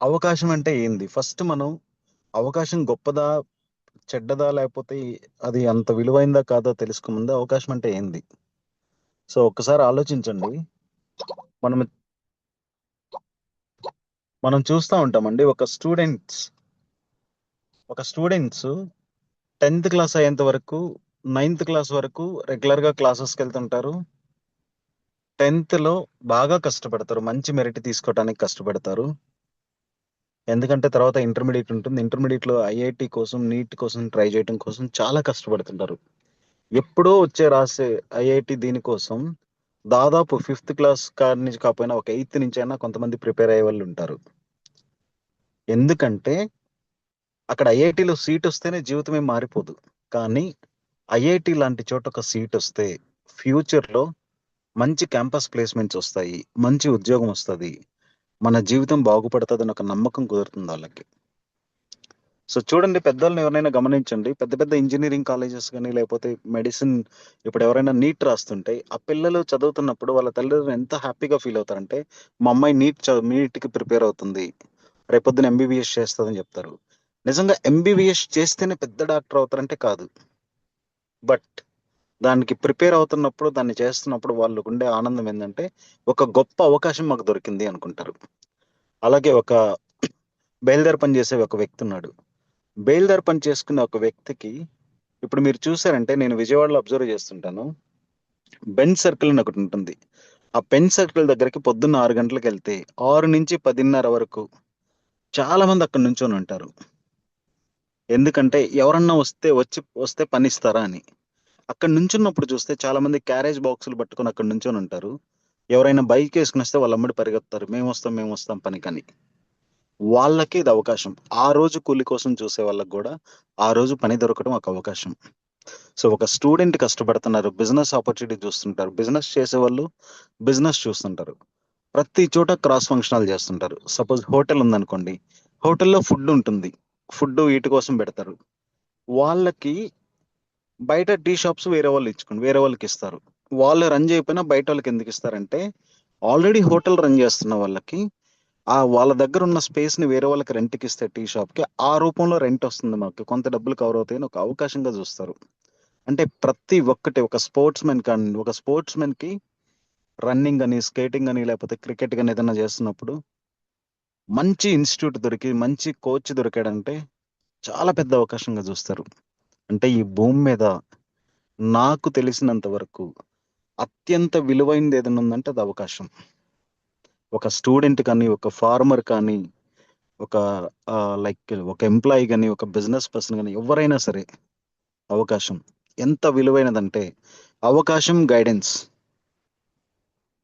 అవకాశం అంటే ఏంది? ఫస్ట్ మనం అవకాశం గొప్పదా? చెడ్డదా? లేకపోతే అది అంత విలువైందా కాదో తెలుసుకునే ముందు అవకాశం అంటే ఏంది? సో ఒక్కసారి ఆలోచించండి. మనం మనం చూస్తా ఉంటామండి. ఒక స్టూడెంట్స్ 10th క్లాస్ అయ్యేంత వరకు, 9th క్లాస్ వరకు రెగ్యులర్‌గా క్లాసెస్‌కి వెళ్తుంటారు. 10థ్‌లో బాగా కష్టపడతారు. మంచి మెరిట్ తీసుకోవటానికి కష్టపడతారు. ఎందుకంటే తర్వాత ఇంటర్మీడియేట్ ఉంటుంది. ఇంటర్మీడియేట్‌లో ఐఐటీ కోసం, నీట్ కోసం ట్రై చేయటం కోసం చాలా కష్టపడుతుంటారు. ఎప్పుడో వచ్చే రాసే ఐఐటీ దీనికోసం దాదాపు ఫిఫ్త్ క్లాస్ కాడి నుంచి కాకపోయినా ఒక ఎయిత్ నుంచైనా కొంతమంది ప్రిపేర్ అయ్యే వాళ్ళు ఉంటారు. ఎందుకంటే అక్కడ ఐఐటీలో సీట్ వస్తేనే జీవితం ఏం మారిపోదు. కానీ ఐఐటీ లాంటి చోట ఒక సీట్ వస్తే ఫ్యూచర్‌లో మంచి క్యాంపస్ ప్లేస్‌మెంట్స్ వస్తాయి. మంచి ఉద్యోగం వస్తది. మన జీవితం బాగుపడతదని ఒక నమ్మకం కుదురుతుంది ఆళ్ళకి. సో చూడండి, పెద్దోళ్ళని ఎవరినైనా గమనించండి. పెద్ద పెద్ద ఇంజినీరింగ్ కాలేజెస్ గాని, లేకపోతే మెడిసిన్ ఇప్పుడు ఎవరైనా నీట్ రాస్తుంటే, ఆ పిల్లలు చదువుతున్నప్పుడు వాళ్ళ తల్లిదండ్రులు ఎంత హ్యాపీగా ఫీల్ అవుతారంటే, మా అమ్మాయి నీట్‌కి ప్రిపేర్ అవుతుంది. రేపొద్దున ఎంబీబీఎస్ చేస్తదని చెప్తారు. నిజంగా ఎంబీబీఎస్ చేస్తేనే పెద్ద డాక్టర్ అవుతారంటే కాదు. బట్ దానికి ప్రిపేర్ అవుతున్నప్పుడు, దాన్ని చేస్తున్నప్పుడు వాళ్ళకుండే ఆనందం ఏందంటే, ఒక గొప్ప అవకాశం మాకు దొరికింది అనుకుంటారు. అలాగే ఒక బయలుదేరి పని చేసే ఒక వ్యక్తి ఉన్నాడు. బయలుదేరి పని చేసుకునే ఒక వ్యక్తికి ఇప్పుడు మీరు చూసారంటే నేను విజయవాడలో అబ్జర్వ్ చేస్తుంటాను. బెంజ్ సర్కిల్ అని ఒకటి ఉంటుంది. ఆ బెంజ్ సర్కిల్ దగ్గరికి పొద్దున్న 6 గంటలకెళ్తే 6-10:30 వరకు చాలా మంది అక్కడ నుంచొని ఉంటారు. ఎందుకంటే ఎవరన్నా వస్తే పనిస్తారా అని. అక్కడ నుంచున్నప్పుడు చూస్తే చాలా మంది క్యారేజ్ బాక్సులు పట్టుకొని అక్కడ నుంచొని ఉంటారు. ఎవరైనా బైక్ ఏసుకొని వస్తే వాళ్ళ ఎమ్మట పరిగెత్తారు. మేమొస్తాం పనికని. వాళ్ళకి ఇది అవకాశం. ఆ రోజు కూలి కోసం చూసే వాళ్ళకి గూడా ఆ రోజు పని దొరకడం ఒక అవకాశం. సో ఒక స్టూడెంట్ కష్టపడుతున్నారు. బిజినెస్ ఆపర్చునిటీ చూస్తుంటారు. బిజినెస్ చేసేవాళ్ళు బిజినెస్ చూస్తుంటారు. ప్రతి చోట క్రాస్ ఫంక్షనాలు చేస్తుంటారు. సపోజ్ హోటల్ ఉందనుకోండి. హోటల్‌లో ఫుడ్ ఉంటుంది. ఫుడ్ వీటి కోసం పెడతారు. వాళ్ళకి బయట టీ షాప్స్ వేరే వాళ్ళకిస్తారు. వాళ్ళు రన్ చేయకపోయినా బయటోళ్ళకి ఎందుకిస్తారంటే, ఆల్రెడీ హోటల్ రన్ చేస్తున్న వాళ్ళకి వాళ్ళ దగ్గర ఉన్న స్పేస్‌ని వేరే వాళ్ళకి రెంట్‌కిస్తే టీ షాప్‌కి, ఆ రూపంలో రెంట్ వస్తుంది మాకు. కొంత డబ్బులు కవర్ అవుతాయని ఒక అవకాశంగా చూస్తారు. అంటే ప్రతి ఒక్కటి ఒక స్పోర్ట్స్‌మెన్‌కి రన్నింగ్ అని, స్కేటింగ్ అని, లేకపోతే క్రికెట్ గాని ఏదైనా చేస్తున్నప్పుడు మంచి ఇన్‌స్టిట్యూట్ దొరికి, మంచి కోచ్ దొరికాడంటే చాలా పెద్ద అవకాశంగా చూస్తారు. అంటే ఈ భూమి మీద నాకు తెలిసినంత వరకు అత్యంత విలువైనది ఏదైనా ఉందంటే అది అవకాశం. ఒక స్టూడెంట్ కానీ, ఒక ఫార్మర్ కానీ, ఒక ఒక ఎంప్లాయీ గాని, ఒక బిజినెస్ పర్సన్ గాని ఎవ్వరైనా సరే అవకాశం. ఎంత విలువైనదంటే అవకాశం, గైడెన్స్.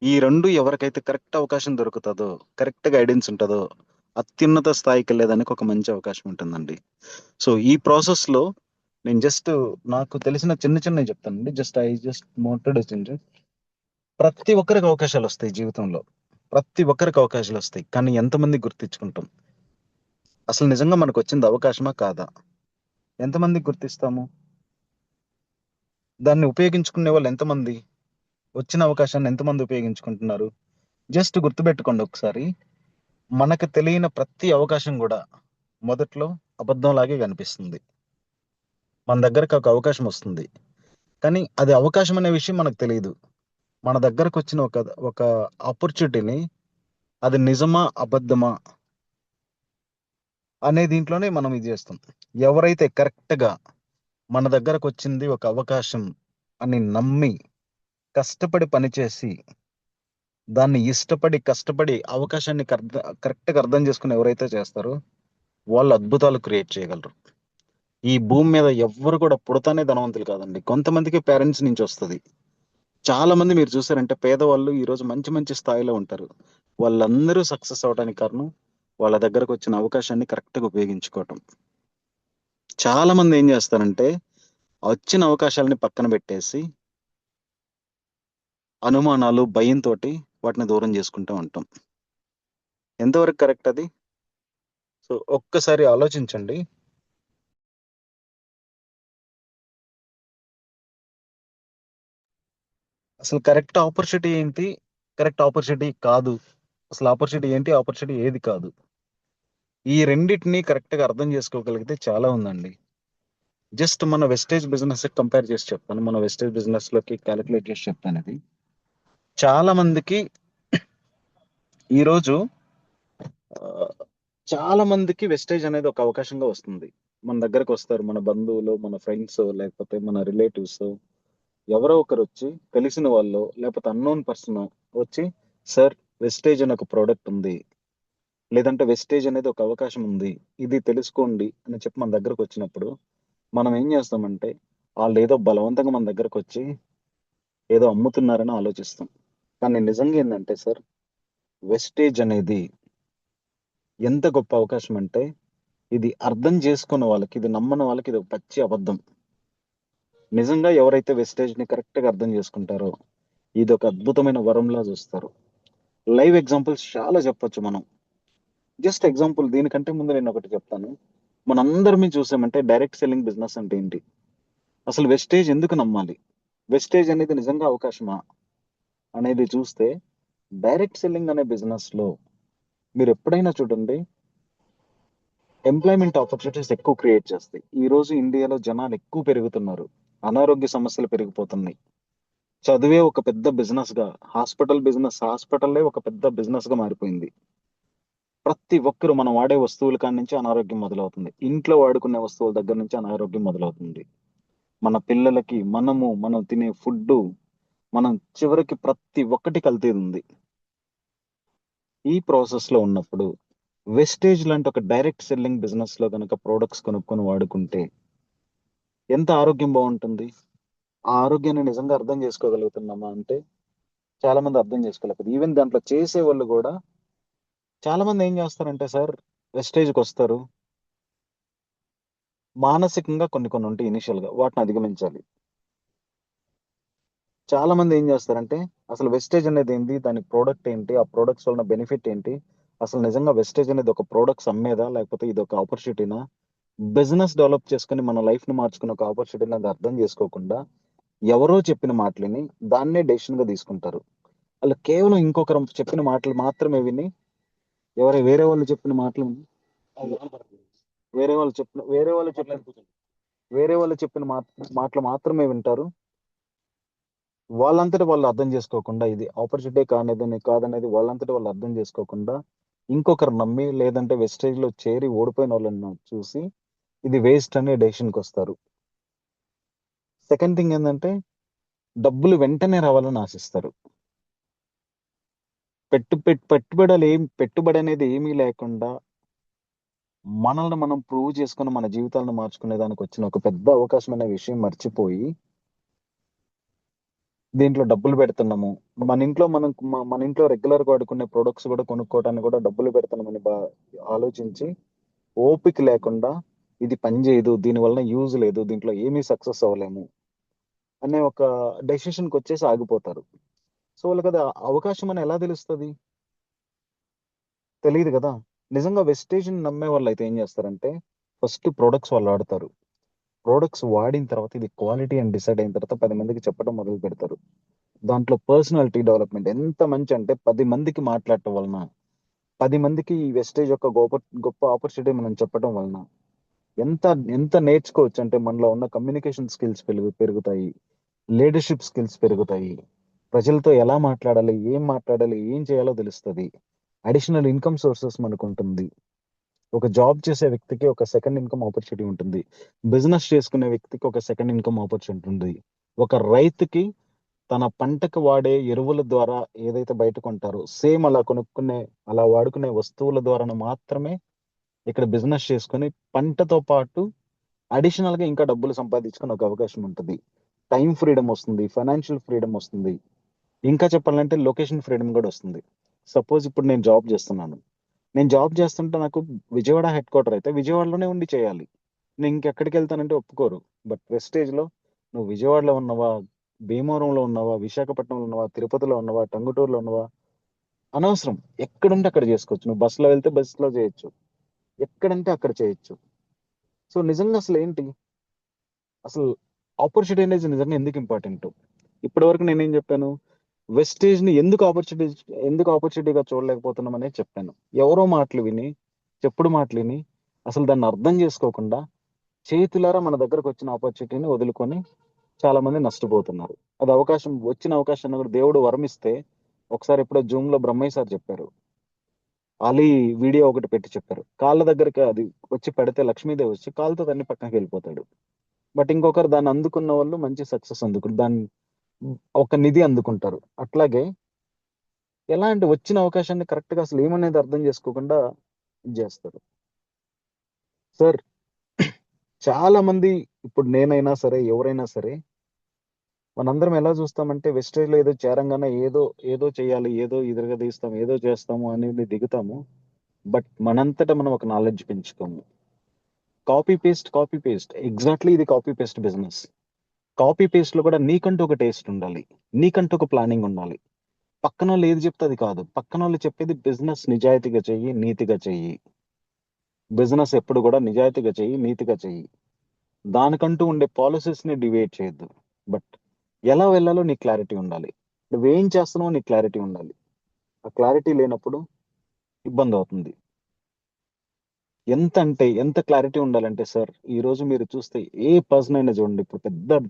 ఈ 2 ఎవరికైతే కరెక్ట్ అవకాశం దొరుకుతదో, కరెక్ట్ గైడెన్స్ ఉంటదో, అత్యున్నత స్థాయికెళ్ళేదానికి ఒక మంచి అవకాశం ఉంటుందండి. సో, ఈ ప్రాసెస్‌లో నేను నాకు తెలిసిన చిన్నయి చెప్తానండి. Just wanted to change. ప్రతి ఒక్కరికి అవకాశాలొస్తాయి జీవితంలో. ప్రతి ఒక్కరికి అవకాశాలొస్తాయి. కానీ ఎంతమంది గుర్తించుకుంటాం? అసలు నిజంగా మనకొచ్చింది అవకాశమా? కాదా? ఎంతమందికి గుర్తిస్తాము? దాన్ని ఉపయోగించుకునే వాళ్ళు ఎంతమంది? వచ్చిన అవకాశాన్ని ఎంతమంది ఉపయోగించుకుంటున్నారు? జస్ట్ గుర్తుపెట్టుకోండి ఒకసారి. మనకు తెలియని ప్రతి అవకాశం గూడా మొదట్లో అబద్ధంలాగే కనిపిస్తుంది. మన దగ్గరకి ఒక అవకాశం వస్తుంది. కానీ అది అవకాశం అనే విషయం మనకు తెలీదు. మన దగ్గరకొచ్చిన ఒక ఆపర్చునిటీని అది నిజమా? అబద్ధమా? అనే దీంట్లోనే మనం ఇది జేస్తాం. ఎవరైతే కరెక్ట్‌గా మన దగ్గరకొచ్చింది ఒక అవకాశం అని నమ్మి, కష్టపడి పనిచేసి, దాన్ని ఇష్టపడి, కష్టపడి అవకాశాన్ని కరెక్ట్‌గా అర్థం చేసుకొని ఎవరైతే చేస్తారో, వాళ్ళు అద్భుతాలు క్రియేట్ చేయగలరు. ఈ భూమి మీద ఎవ్వరు కూడా పుడతానే ధనవంతులు కాదండి. కొంతమందికి పేరెంట్స్ నుంచొస్తది. చాలా మంది మీరు చూసారంటే పేదవాళ్ళు ఈరోజు మంచి మంచి స్థాయిలో ఉంటారు. వాళ్ళందరూ సక్సెస్ అవ్వడానికి కారణం వాళ్ళ దగ్గరకొచ్చిన అవకాశాన్ని కరెక్ట్‌గా ఉపయోగించుకోవటం. చాలా మంది ఏం చేస్తారంటే, వచ్చిన అవకాశాలని పక్కన పెట్టేసి, అనుమానాలు, భయంతోటి వాటిని దూరం చేసుకుంటూ ఉంటాం. ఎంతవరకు కరెక్ట్ అది? సో, ఒక్కసారి ఆలోచించండి. అసలు కరెక్ట్ ఆపర్చునిటీ ఏంటి? కరెక్ట్ ఆపర్చునిటీ కాదు. అసలు ఆపర్చునిటీ ఏంటి? ఆపర్చునిటీ ఏది కాదు? ఈ రెండిటిని కరెక్ట్ గా అర్థం చేసుకోగలిగితే చాలా ఉందండి. జస్ట్ మన వెస్టేజ్ బిజినెస్ కంపేర్ చేసి చెప్తాను. మన వెస్టేజ్ బిజినెస్ లోకి క్యాలిక్యులేట్ చేసి చెప్తాను ఇది. చాలా మందికి ఈరోజు చాలా మందికి వెస్టేజ్ అనేది ఒక అవకాశంగా వస్తుంది. మన దగ్గరకు వస్తారు మన బంధువులు, మన ఫ్రెండ్స్, లేకపోతే మన రిలేటివ్స్, ఎవరో ఒకరు వచ్చి, తెలిసిన వాళ్ళు లేకపోతే అన్నోన్ పర్సన్ వచ్చి, సార్ వెస్టేజ్ అని ఒక ప్రోడక్ట్ ఉంది, లేదంటే వెస్టేజ్ అనేది ఒక అవకాశం ఉంది, ఇది తెలుసుకోండి అని చెప్పి మన దగ్గరకు వచ్చినప్పుడు మనం ఏం చేస్తామంటే వాళ్ళు ఏదో బలవంతంగా మన దగ్గరకు వచ్చి ఏదో అమ్ముతున్నారని ఆలోచిస్తాం. కానీ నిజంగా ఏంటంటే సార్, వెస్టేజ్ అనేది ఎంత గొప్ప అవకాశం అంటే, ఇది అర్థం చేసుకున్న వాళ్ళకి, ఇది నమ్మని వాళ్ళకి ఇది ఒక పచ్చి అబద్ధం. నిజంగా ఎవరైతే వెస్టేజ్ ని కరెక్ట్ గా అర్థం చేసుకుంటారో ఇది ఒక అద్భుతమైన వరంలా చూస్తారు. లైవ్ ఎగ్జాంపుల్స్ చాలా చెప్పొచ్చు మనం. జస్ట్ ఎగ్జాంపుల్ దీనికంటే ముందు నేను ఒకటి చెప్తాను. మనందరినీ చూసామంటే డైరెక్ట్ సెల్లింగ్ బిజినెస్ అంటే ఏంటి, అసలు వెస్టేజ్ ఎందుకు నమ్మాలి, వెస్టేజ్ అనేది నిజంగా అవకాశమా అనేది చూస్తే, డైరెక్ట్ సెల్లింగ్ అనే బిజినెస్ లో మీరు ఎప్పుడైనా చూడండి, ఎంప్లాయ్మెంట్ ఆపర్చునిటీస్ ఎక్కువ క్రియేట్ చేస్తాయి. ఈ రోజు ఇండియాలో జనాలు ఎక్కువ పెరుగుతున్నారు, అనారోగ్య సమస్యలు పెరిగిపోతున్నాయి. చదువే ఒక పెద్ద బిజినెస్ గా, హాస్పిటల్లే ఒక పెద్ద బిజినెస్ గా మారిపోయింది. ప్రతి ఒక్కరు మనం వాడే వస్తువుల కాడి నుంచి అనారోగ్యం మొదలవుతుంది. ఇంట్లో వాడుకునే వస్తువుల దగ్గర నుంచి అనారోగ్యం మొదలవుతుంది. మన పిల్లలకి మనం తినే ఫుడ్, మనం చివరికి ప్రతి ఒక్కటి కల్తీ ఉంది. ఈ ప్రాసెస్ లో ఉన్నప్పుడు వెస్టేజ్ లాంటి ఒక డైరెక్ట్ సెల్లింగ్ బిజినెస్ లో కనుక ప్రోడక్ట్స్ కొనుక్కొని వాడుకుంటే ఎంత ఆరోగ్యం బాగుంటుంది. ఆ ఆరోగ్యాన్ని నిజంగా అర్థం చేసుకోగలుగుతున్నామా అంటే చాలా మంది అర్థం చేసుకోలేకపోతే, ఈవెన్ దాంట్లో చేసే వాళ్ళు కూడా చాలా మంది ఏం చేస్తారంటే సార్, వెస్టేజ్కి వస్తారు, మానసికంగా కొన్ని కొన్ని ఉంటాయి ఇనిషియల్ గా, వాటిని అధిగమించాలి. చాలా మంది ఏం చేస్తారంటే అసలు వెస్టేజ్ అనేది ఏంటి, దాని ప్రోడక్ట్ ఏంటి, ఆ ప్రొడక్ట్స్ వలన బెనిఫిట్ ఏంటి, అసలు నిజంగా వెస్టేజ్ అనేది ఒక ప్రోడక్ట్స్ అమ్మేదా లేకపోతే ఇది ఒక ఆపర్చునిటీనా, బిజినెస్ డెవలప్ చేసుకుని మన లైఫ్ ని మార్చుకునే ఒక ఆపర్చునిటీని అది అర్థం చేసుకోకుండా ఎవరో చెప్పిన మాటలని దాన్నే డెసిషన్ గా తీసుకుంటారు. వాళ్ళు కేవలం ఇంకొకరు చెప్పిన మాటలు మాత్రమే విని, వేరే వాళ్ళు చెప్పిన మాటలు, వేరే వాళ్ళు చెప్పిన మాటలు మాత్రమే వింటారు. వాళ్ళంతట వాళ్ళు అర్థం చేసుకోకుండా ఇది ఆపర్చునిటీ కాదనేది వాళ్ళంతట వాళ్ళు అర్థం చేసుకోకుండా ఇంకొకరు నమ్మి, లేదంటే వెస్టేజ్ లో చేరి ఓడిపోయిన వాళ్ళని చూసి ఇది వేస్ట్ అనే డెసిషన్కి వస్తారు. సెకండ్ థింగ్ ఏంటంటే డబ్బులు వెంటనే రావాలని ఆశిస్తారు. పెట్టుబడి అనేది ఏమీ లేకుండా మనల్ని మనం ప్రూవ్ చేసుకుని మన జీవితాలను మార్చుకునే దానికి వచ్చిన ఒక పెద్ద అవకాశం అనే విషయం మర్చిపోయి దీంట్లో డబ్బులు పెడుతున్నాము. మన ఇంట్లో రెగ్యులర్ గా వాడుకునే ప్రొడక్ట్స్ కూడా కొనుక్కోవడానికి కూడా డబ్బులు పెడుతున్నామని ఆలోచించి ఓపిక లేకుండా ఇది పని చేయదు, దీని వలన యూజ్ లేదు, దీంట్లో ఏమీ సక్సెస్ అవ్వలేము అనే ఒక డెసిషన్ కి వచ్చేసి ఆగిపోతారు. సో వాళ్ళకి అది అవకాశం అని ఎలా తెలుస్తుంది, తెలియదు కదా. నిజంగా వెస్టేజ్ నమ్మే వాళ్ళు అయితే ఏం చేస్తారంటే ఫస్ట్ ప్రొడక్ట్స్ వాళ్ళు వాడతారు, ప్రొడక్ట్స్ వాడిన తర్వాత ఇది క్వాలిటీ అని డిసైడ్ అయిన తర్వాత 10 మందికి చెప్పడం మొదలు పెడతారు. దాంట్లో పర్సనాలిటీ డెవలప్మెంట్ ఎంత మంచి అంటే 10 మందికి మాట్లాడటం వలన, 10 మందికి ఈ వెస్టేజ్ యొక్క గొప్ప గొప్ప ఆపర్చునిటీ మనం చెప్పడం వలన ఎంత ఎంత నేర్చుకోవచ్చు అంటే మనలో ఉన్న కమ్యూనికేషన్ స్కిల్స్ పెరుగుతాయి, లీడర్షిప్ స్కిల్స్ పెరుగుతాయి, ప్రజలతో ఎలా మాట్లాడాలి, ఏం చేయాలో తెలుస్తుంది, అడిషనల్ ఇన్కమ్ సోర్సెస్ మనకు ఉంటుంది. ఒక జాబ్ చేసే వ్యక్తికి ఒక సెకండ్ ఇన్కమ్ ఆపర్చునిటీ ఉంటుంది, బిజినెస్ చేసుకునే వ్యక్తికి ఒక సెకండ్ ఇన్కమ్ ఆపర్చునిటీ ఉంటుంది, ఒక రైతుకి తన పంటకు వాడే ఎరువుల ద్వారా ఏదైతే బయట కొంటారో సేమ్ అలా వాడుకునే వస్తువుల ద్వారా మాత్రమే ఇక్కడ బిజినెస్ చేసుకుని పంటతో పాటు అడిషనల్ గా ఇంకా డబ్బులు సంపాదించుకునే ఒక అవకాశం ఉంటుంది. టైం ఫ్రీడమ్ వస్తుంది, ఫైనాన్షియల్ ఫ్రీడమ్ వస్తుంది, ఇంకా చెప్పాలంటే లొకేషన్ ఫ్రీడమ్ కూడా వస్తుంది. సపోజ్ ఇప్పుడు నేను జాబ్ చేస్తుంటే నాకు విజయవాడ హెడ్ క్వార్టర్ అయితే విజయవాడలోనే ఉండి చేయాలి, నేను ఇంకెక్కడికి వెళ్తానంటే ఒప్పుకోరు. బట్ వెస్టేజ్ లో నువ్వు విజయవాడలో ఉన్నవా, భీమవరంలో ఉన్నవా, విశాఖపట్నంలో ఉన్నవా, తిరుపతిలో ఉన్నవా, టంగుటూరులో ఉన్నవా, అనవసరం, ఎక్కడుంటే అక్కడ చేసుకోవచ్చు. నువ్వు బస్సులో వెళ్తే బస్సులో చేయొచ్చు, ఎక్కడంటే అక్కడ చేయొచ్చు. సో నిజంగా అసలు ఏంటి, అసలు ఆపర్చునిటీ అనేది నిజంగా ఎందుకు ఇంపార్టెంట్. ఇప్పటి వరకు నేనేం చెప్పాను, వెస్టేజ్ ని ఎందుకు ఆపర్చునిటీగా చూడలేకపోతున్నాం అనేది చెప్పాను. ఎవరో మాటలు విని చెప్పుడు మాటలిని అసలు దాన్ని అర్థం చేసుకోకుండా చేతులారా మన దగ్గరకు వచ్చిన ఆపర్చునిటీని వదులుకొని చాలా మంది నష్టపోతున్నారు. అది వచ్చిన అవకాశాన్ని కూడా దేవుడు వరమిస్తే ఒకసారి ఎప్పుడో జూమ్‌లో బ్రహ్మయ్య సార్ చెప్పారు. అలీ వీడియో ఒకటి పెట్టి చెప్పారు. కాళ్ళ దగ్గరికి అది వచ్చి పడితే లక్ష్మీదేవి వచ్చి కాలుతో తన్ని పక్కకెళ్ళిపోతాడు. బట్ ఇంకొకరు దాన్ని అందుకున్న వాళ్ళు మంచి సక్సెస్ దాన్ని ఒక నిధి అందుకుంటారు. అట్లాగే ఎలాంటి వచ్చిన అవకాశాన్ని కరెక్ట్‌గా అసలు ఏమనేది అర్థం చేసుకోకుండా ఇది జేస్తారు. సార్ చాలా మంది ఇప్పుడు నేనైనా సరే, ఎవరైనా సరే మనందరం ఎలా చూస్తామంటే వెస్టేజ్‌లో ఏదో చేరంగానే ఏదో చేయాలి, ఏదో ఇరగదీస్తాం, ఏదో చేస్తాము అనేది దిగుతాము. బట్ మనంతట మనం ఒక నాలెడ్జ్ పెంచుకోము. Copy paste. ఎగ్జాక్ట్‌లీ ఇది కాపీ పేస్ట్ బిజినెస్. కాపీ పేస్ట్‌లో కూడా నీకంటూ ఒక టేస్ట్ ఉండాలి. నీకంటూ ఒక ప్లానింగ్ ఉండాలి. పక్కనోళ్ళు ఏది చెప్తే అది కాదు. పక్కనోళ్ళు చెప్పేది బిజినెస్ నిజాయితీగా చెయ్యి, నీతిగా చెయ్యి. బిజినెస్ ఎప్పుడు కూడా నిజాయితీగా చెయ్యి, నీతిగా చెయ్యి. దానికంటూ ఉండే పాలిసీస్‌ని డివియేట్ చేయొద్దు. బట్ ఎలా వెళ్ళాలో నీకు క్లారిటీ ఉండాలి. నువ్వేం చేస్తున్నావో నీకు క్లారిటీ ఉండాలి. ఆ క్లారిటీ లేనప్పుడు ఇబ్బందవుతుంది. ఎంత క్లారిటీ ఉండాలంటే సార్, ఈరోజు మీరు చూస్తే ఏ పర్సన్ అయినా చూడండి. ఇప్పుడు పెద్ద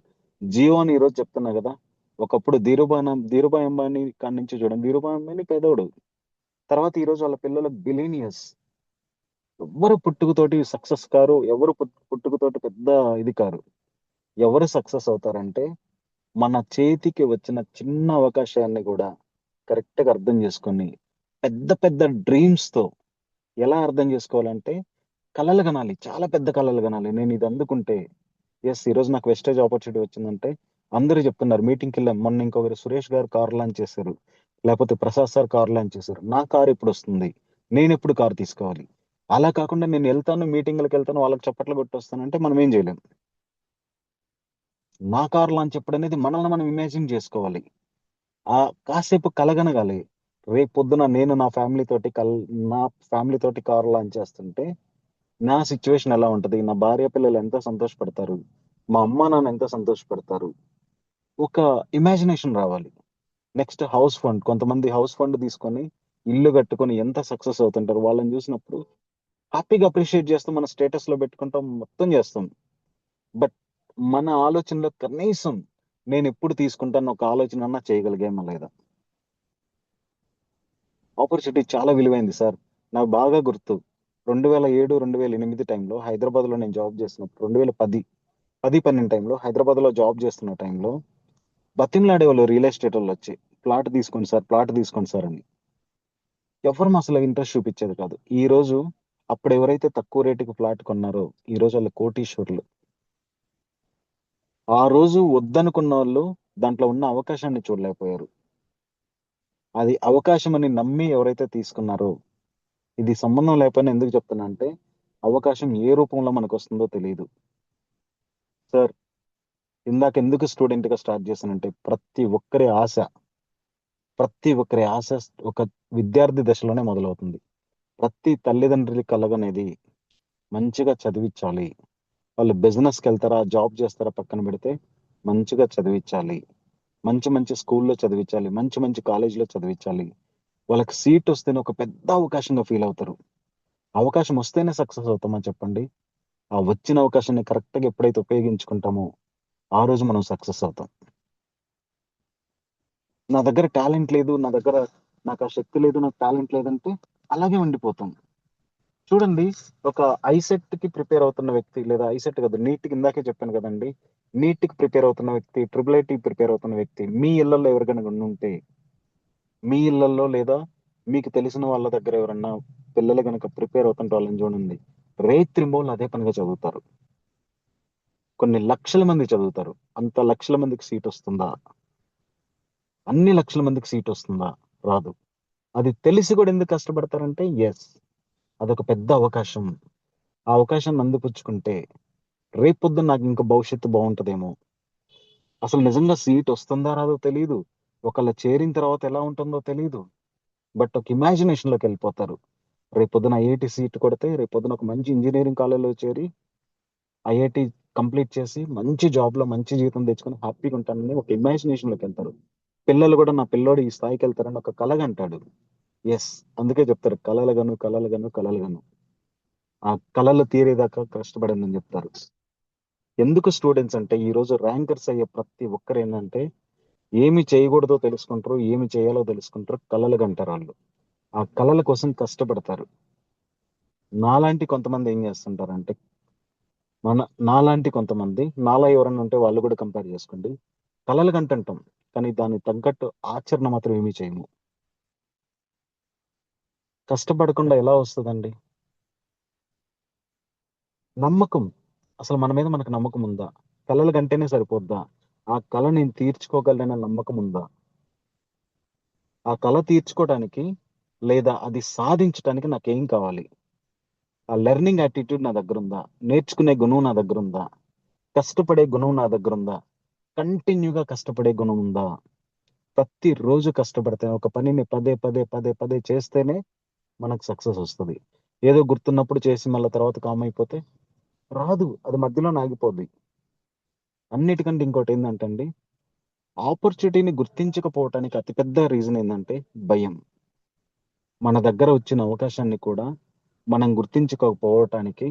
జియో అని ఈరోజు చెప్తున్నా గదా! ఒకప్పుడు ధీరుభాయ్ అంబానీ కాడి నుంచి చూడండి. ధీరుభాయ్ అంబానీ పేదోడు. తర్వాత ఈరోజు వాళ్ళ పిల్లలు బిలియనియర్స్. ఎవ్వరు పుట్టుకతోటి సక్సెస్ కారు. ఎవరు పుట్టుకతోటి పెద్ద ఇది కారు. ఎవరు సక్సెస్ అవుతారంటే, మన చేతికి వచ్చిన చిన్న అవకాశాన్ని గూడా కరెక్ట్‌గా అర్థం చేసుకొని, పెద్ద పెద్ద డ్రీమ్స్‌తో ఎలా అర్థం చేసుకోవాలంటే, కలలు గనాలి. చాలా పెద్ద కలలు గనాలి. నేనిది అందుకుంటే ఈరోజు నాకు వెస్టేజ్ ఆపర్చునిటీ వచ్చిందంటే, అందరూ చెప్తున్నారు మీటింగ్‌కెళ్ళాం. మొన్న ఇంకొకరు సురేష్ గారు కార్ లాంచ్ చేశారు. లేపోతే ప్రసాద్ సార్ కార్ లాంచ్ చేశారు. నా కార్ ఎప్పుడొస్తుంది? నేనెప్పుడు కార్ తీసుకోవాలి? అలా కాకుండా నేనెళ్తాను, మీటింగ్‌లకెళ్తాను, వాళ్ళకి చప్పట్లు కొట్టొస్తానంటే మనం ఏం జేయలేం. నా కార్ లాంచ్ ఎప్పుడనేది మనల్ని మనం ఇమాజిన్ జేసుకోవాలి. కాసేపు కలగనగాలి. రేపొద్దున నేను నా ఫ్యామిలీ తోటి కార్ లాంచ్ చేస్తుంటే, నా సిట్యుయేషన్ ఎలా ఉంటది? నా భార్య పిల్లలు ఎంత సంతోషపడతారు? మా అమ్మా, నాన్న ఎంత సంతోషపడతారు? ఒక ఇమాజినేషన్ రావాలి. Next house fund. కొంతమంది హౌస్ ఫండ్ తీసుకొని, ఇల్లు కట్టుకొని ఎంత సక్సెస్ అవుతుంటారు. వాళ్ళని చూసినప్పుడు హ్యాపీగా అప్రిషియేట్ చేస్తూ మన స్టేటస్‌లో పెట్టుకుంటాం. మొత్తం చేస్తాం. బట్ మన ఆలోచనలో కనీసం నేనెప్పుడు తీసుకుంటానో ఒక ఆలోచనన్నా చేయగలిగామా లేదా? ఆపర్చునిటీ చాలా విలువైంది సార్. నాకు బాగా గుర్తు. 2007, 2008 టైంలో హైదరాబాద్‌లో నేను జాబ్ చేస్తున్నప్పుడు 2010, 12 టైంలో హైదరాబాద్‌లో జాబ్ చేస్తున్న టైంలో బతిమిలాడేవాళ్ళు రియల్ ఎస్టేటోళ్ళొచ్చి. ప్లాట్ తీసుకోండి సార్ అని. ఎవ్వరం అసలు ఇంట్రెస్ట్ చూపిచ్చేది కాదు. ఈరోజు అప్పుడెవరైతే తక్కువ రేటుకి ఫ్లాట్ కొన్నారో, ఈరోజు ఆళ్ళు కోటీశ్వరులు. ఆ రోజు వద్దనుకున్నోళ్ళు దాంట్లో ఉన్న అవకాశాన్ని చూడలేకపోయారు. అది అవకాశమని నమ్మి ఎవరైతే తీసుకున్నారో, ఇది సంబంధం లేకపోయినా ఎందుకు చెప్తున్నా అంటే, అవకాశం ఏ రూపంలో మనకొస్తుందో తెలీదు. సార్ ఇందాకెందుకు స్టూడెంట్‌గా స్టార్ట్ చేశానంటే, ప్రతి ఒక్కరి ఆశ ఒక విద్యార్థి దశలోనే మొదలవుతుంది. ప్రతి తల్లిదండ్రుల కలగనేది మంచిగా చదివిచ్చాలి. వాళ్ళు బిజినెస్‌కెళ్తారా, జాబ్ చేస్తారా పక్కన పెడితే, మంచిగా చదివిచ్చాలి. మంచి మంచి స్కూల్‌లో చదివిచ్చాలి. మంచి మంచి కాలేజ్‌లో చదివిచ్చాలి. వాళ్ళకి సీటొస్తేనే ఒక పెద్ద అవకాశంగా ఫీలవుతారు. అవకాశం వస్తేనే సక్సెస్ అవుతామా చెప్పండి? ఆ వచ్చిన అవకాశాన్ని కరెక్ట్‌గా ఎప్పుడైతే ఉపయోగించుకుంటామో, ఆ రోజు మనం సక్సెస్ అవుతాం. నా దగ్గర టాలెంట్ లేదు. నాకు ఆ శక్తి లేదు. నాకు టాలెంట్ లేదంటే అలాగే ఉండిపోతాం. చూడండి ఒక ఐసెట్‌కి ప్రిపేర్ అవుతున్న వ్యక్తి లేదా ఐసెట్ కాదు నీట్‌కి ఇందాకే చెప్పాను కదండీ! నీట్‌కి ప్రిపేర్ అవుతున్న వ్యక్తి, ట్రిపుల్ ఐటీకి ప్రిపేర్ అవుతున్న వ్యక్తి మీ ఇళ్లల్లో ఎవరికైనా ఉండుంటే, మీ ఇళ్లల్లో లేదా మీకు తెలిసిన వాళ్ళ దగ్గర ఎవరన్నా పిల్లలు గనక ప్రిపేర్ అవుతుంటే వాళ్ళని చూడండి. రేత్రింబవళ్ళు అదే పనిగా చదువుతారు. కొన్ని లక్షల మంది చదువుతారు. అంత లక్షల మందికి సీటొస్తుందా? అన్ని లక్షల మందికి సీటొస్తుందా? రాదు. అది తెలిసి కూడా ఎందుకు కష్టపడతారంటే అదొక పెద్ద అవకాశం. ఆ అవకాశాన్ని అందిపుచ్చుకుంటే రేపొద్దున నాకింక భవిష్యత్తు బావుంటదేమో! అసలు నిజంగా సీటొస్తుందా రాదో తెలీదు. ఒకళ్ళ చేరిన తర్వాత ఎలా ఉంటుందో తెలీదు. బట్ ఒక ఇమాజినేషన్‌లోకెళ్ళిపోతారు. రేపొద్దున ఐఐటీ సీట్ కొడితే రేపొద్దున ఒక మంచి ఇంజినీరింగ్ కాలేజ్‌లో చేరి ఐఐటీ కంప్లీట్ చేసి మంచి జాబ్‌లో మంచి జీతం తెచ్చుకొని హ్యాపీగుంటానని ఒక ఇమాజినేషన్‌లోకెళ్తారు. పిల్లలు గూడా నా పిల్లోడు ఈ స్థాయికెళ్తారని ఒక కలగంటాడు. యెస్. అందుకే చెప్తారు కలలుగను, కలలుగను, కలలుగను. ఆ కళలు తీరేదాకా కష్టపడండి అని చెప్తారు. ఎందుకు స్టూడెంట్స్ అంటే ఈ రోజు ర్యాంకర్స్ అయ్యే ప్రతి ఒక్కరు ఏంటంటే ఏమి చేయకూడదో తెలుసుకుంటారు, ఏమి చేయాలో తెలుసుకుంటారు, కళలు కంటారు వాళ్ళు. ఆ కళల కోసం కష్టపడతారు. నాలాంటి కొంతమంది ఏం చేస్తుంటారంటే నాలాంటి కొంతమంది నాలా ఎవరన్నా ఉంటే వాళ్ళు కూడా కంపేర్ చేసుకోండి. కలలు కంటుంటాం. కానీ దానికి తగ్గట్టు ఆచరణ మాత్రం ఏమీ చేయము. కష్టపడకుండా ఎలా వస్తదండి? నమ్మకం. అసలు మన మీద మనకు నమ్మకం ఉందా? కలలు కంటేనే సరిపోద్దా? ఆ కల నేను తీర్చుకోగలననే నమ్మకం ఉందా? ఆ కల తీర్చుకోవడానికి లేదా అది సాధించటానికి నాకేం కావాలి? ఆ లెర్నింగ్ యాటిట్యూడ్ నా దగ్గరుందా? నేర్చుకునే గుణం నా దగ్గరుందా? కష్టపడే గుణం నా దగ్గరుందా? కంటిన్యూ‌గా కష్టపడే గుణం ఉందా? ప్రతిరోజు కష్టపడితే ఒక పనిని పదే, పదే, పదే, పదే చేస్తేనే మనకు సక్సెస్ ఒస్తది. ఏదో గుర్తున్నప్పుడు చేసి మళ్ళా తర్వాత కామ్ అయిపోతే రాదు. అది మధ్యలోనే ఆగిపోద్ది. అన్నిటికంటే ఇంకోటేందంటే అండి, ఆపర్చునిటీని గుర్తించకపోవటానికి అతి పెద్ద రీజన్ ఏందంటే భయం. మన దగ్గర వచ్చిన అవకాశాన్ని కూడా మనం గుర్తించుకోకపోవటానికి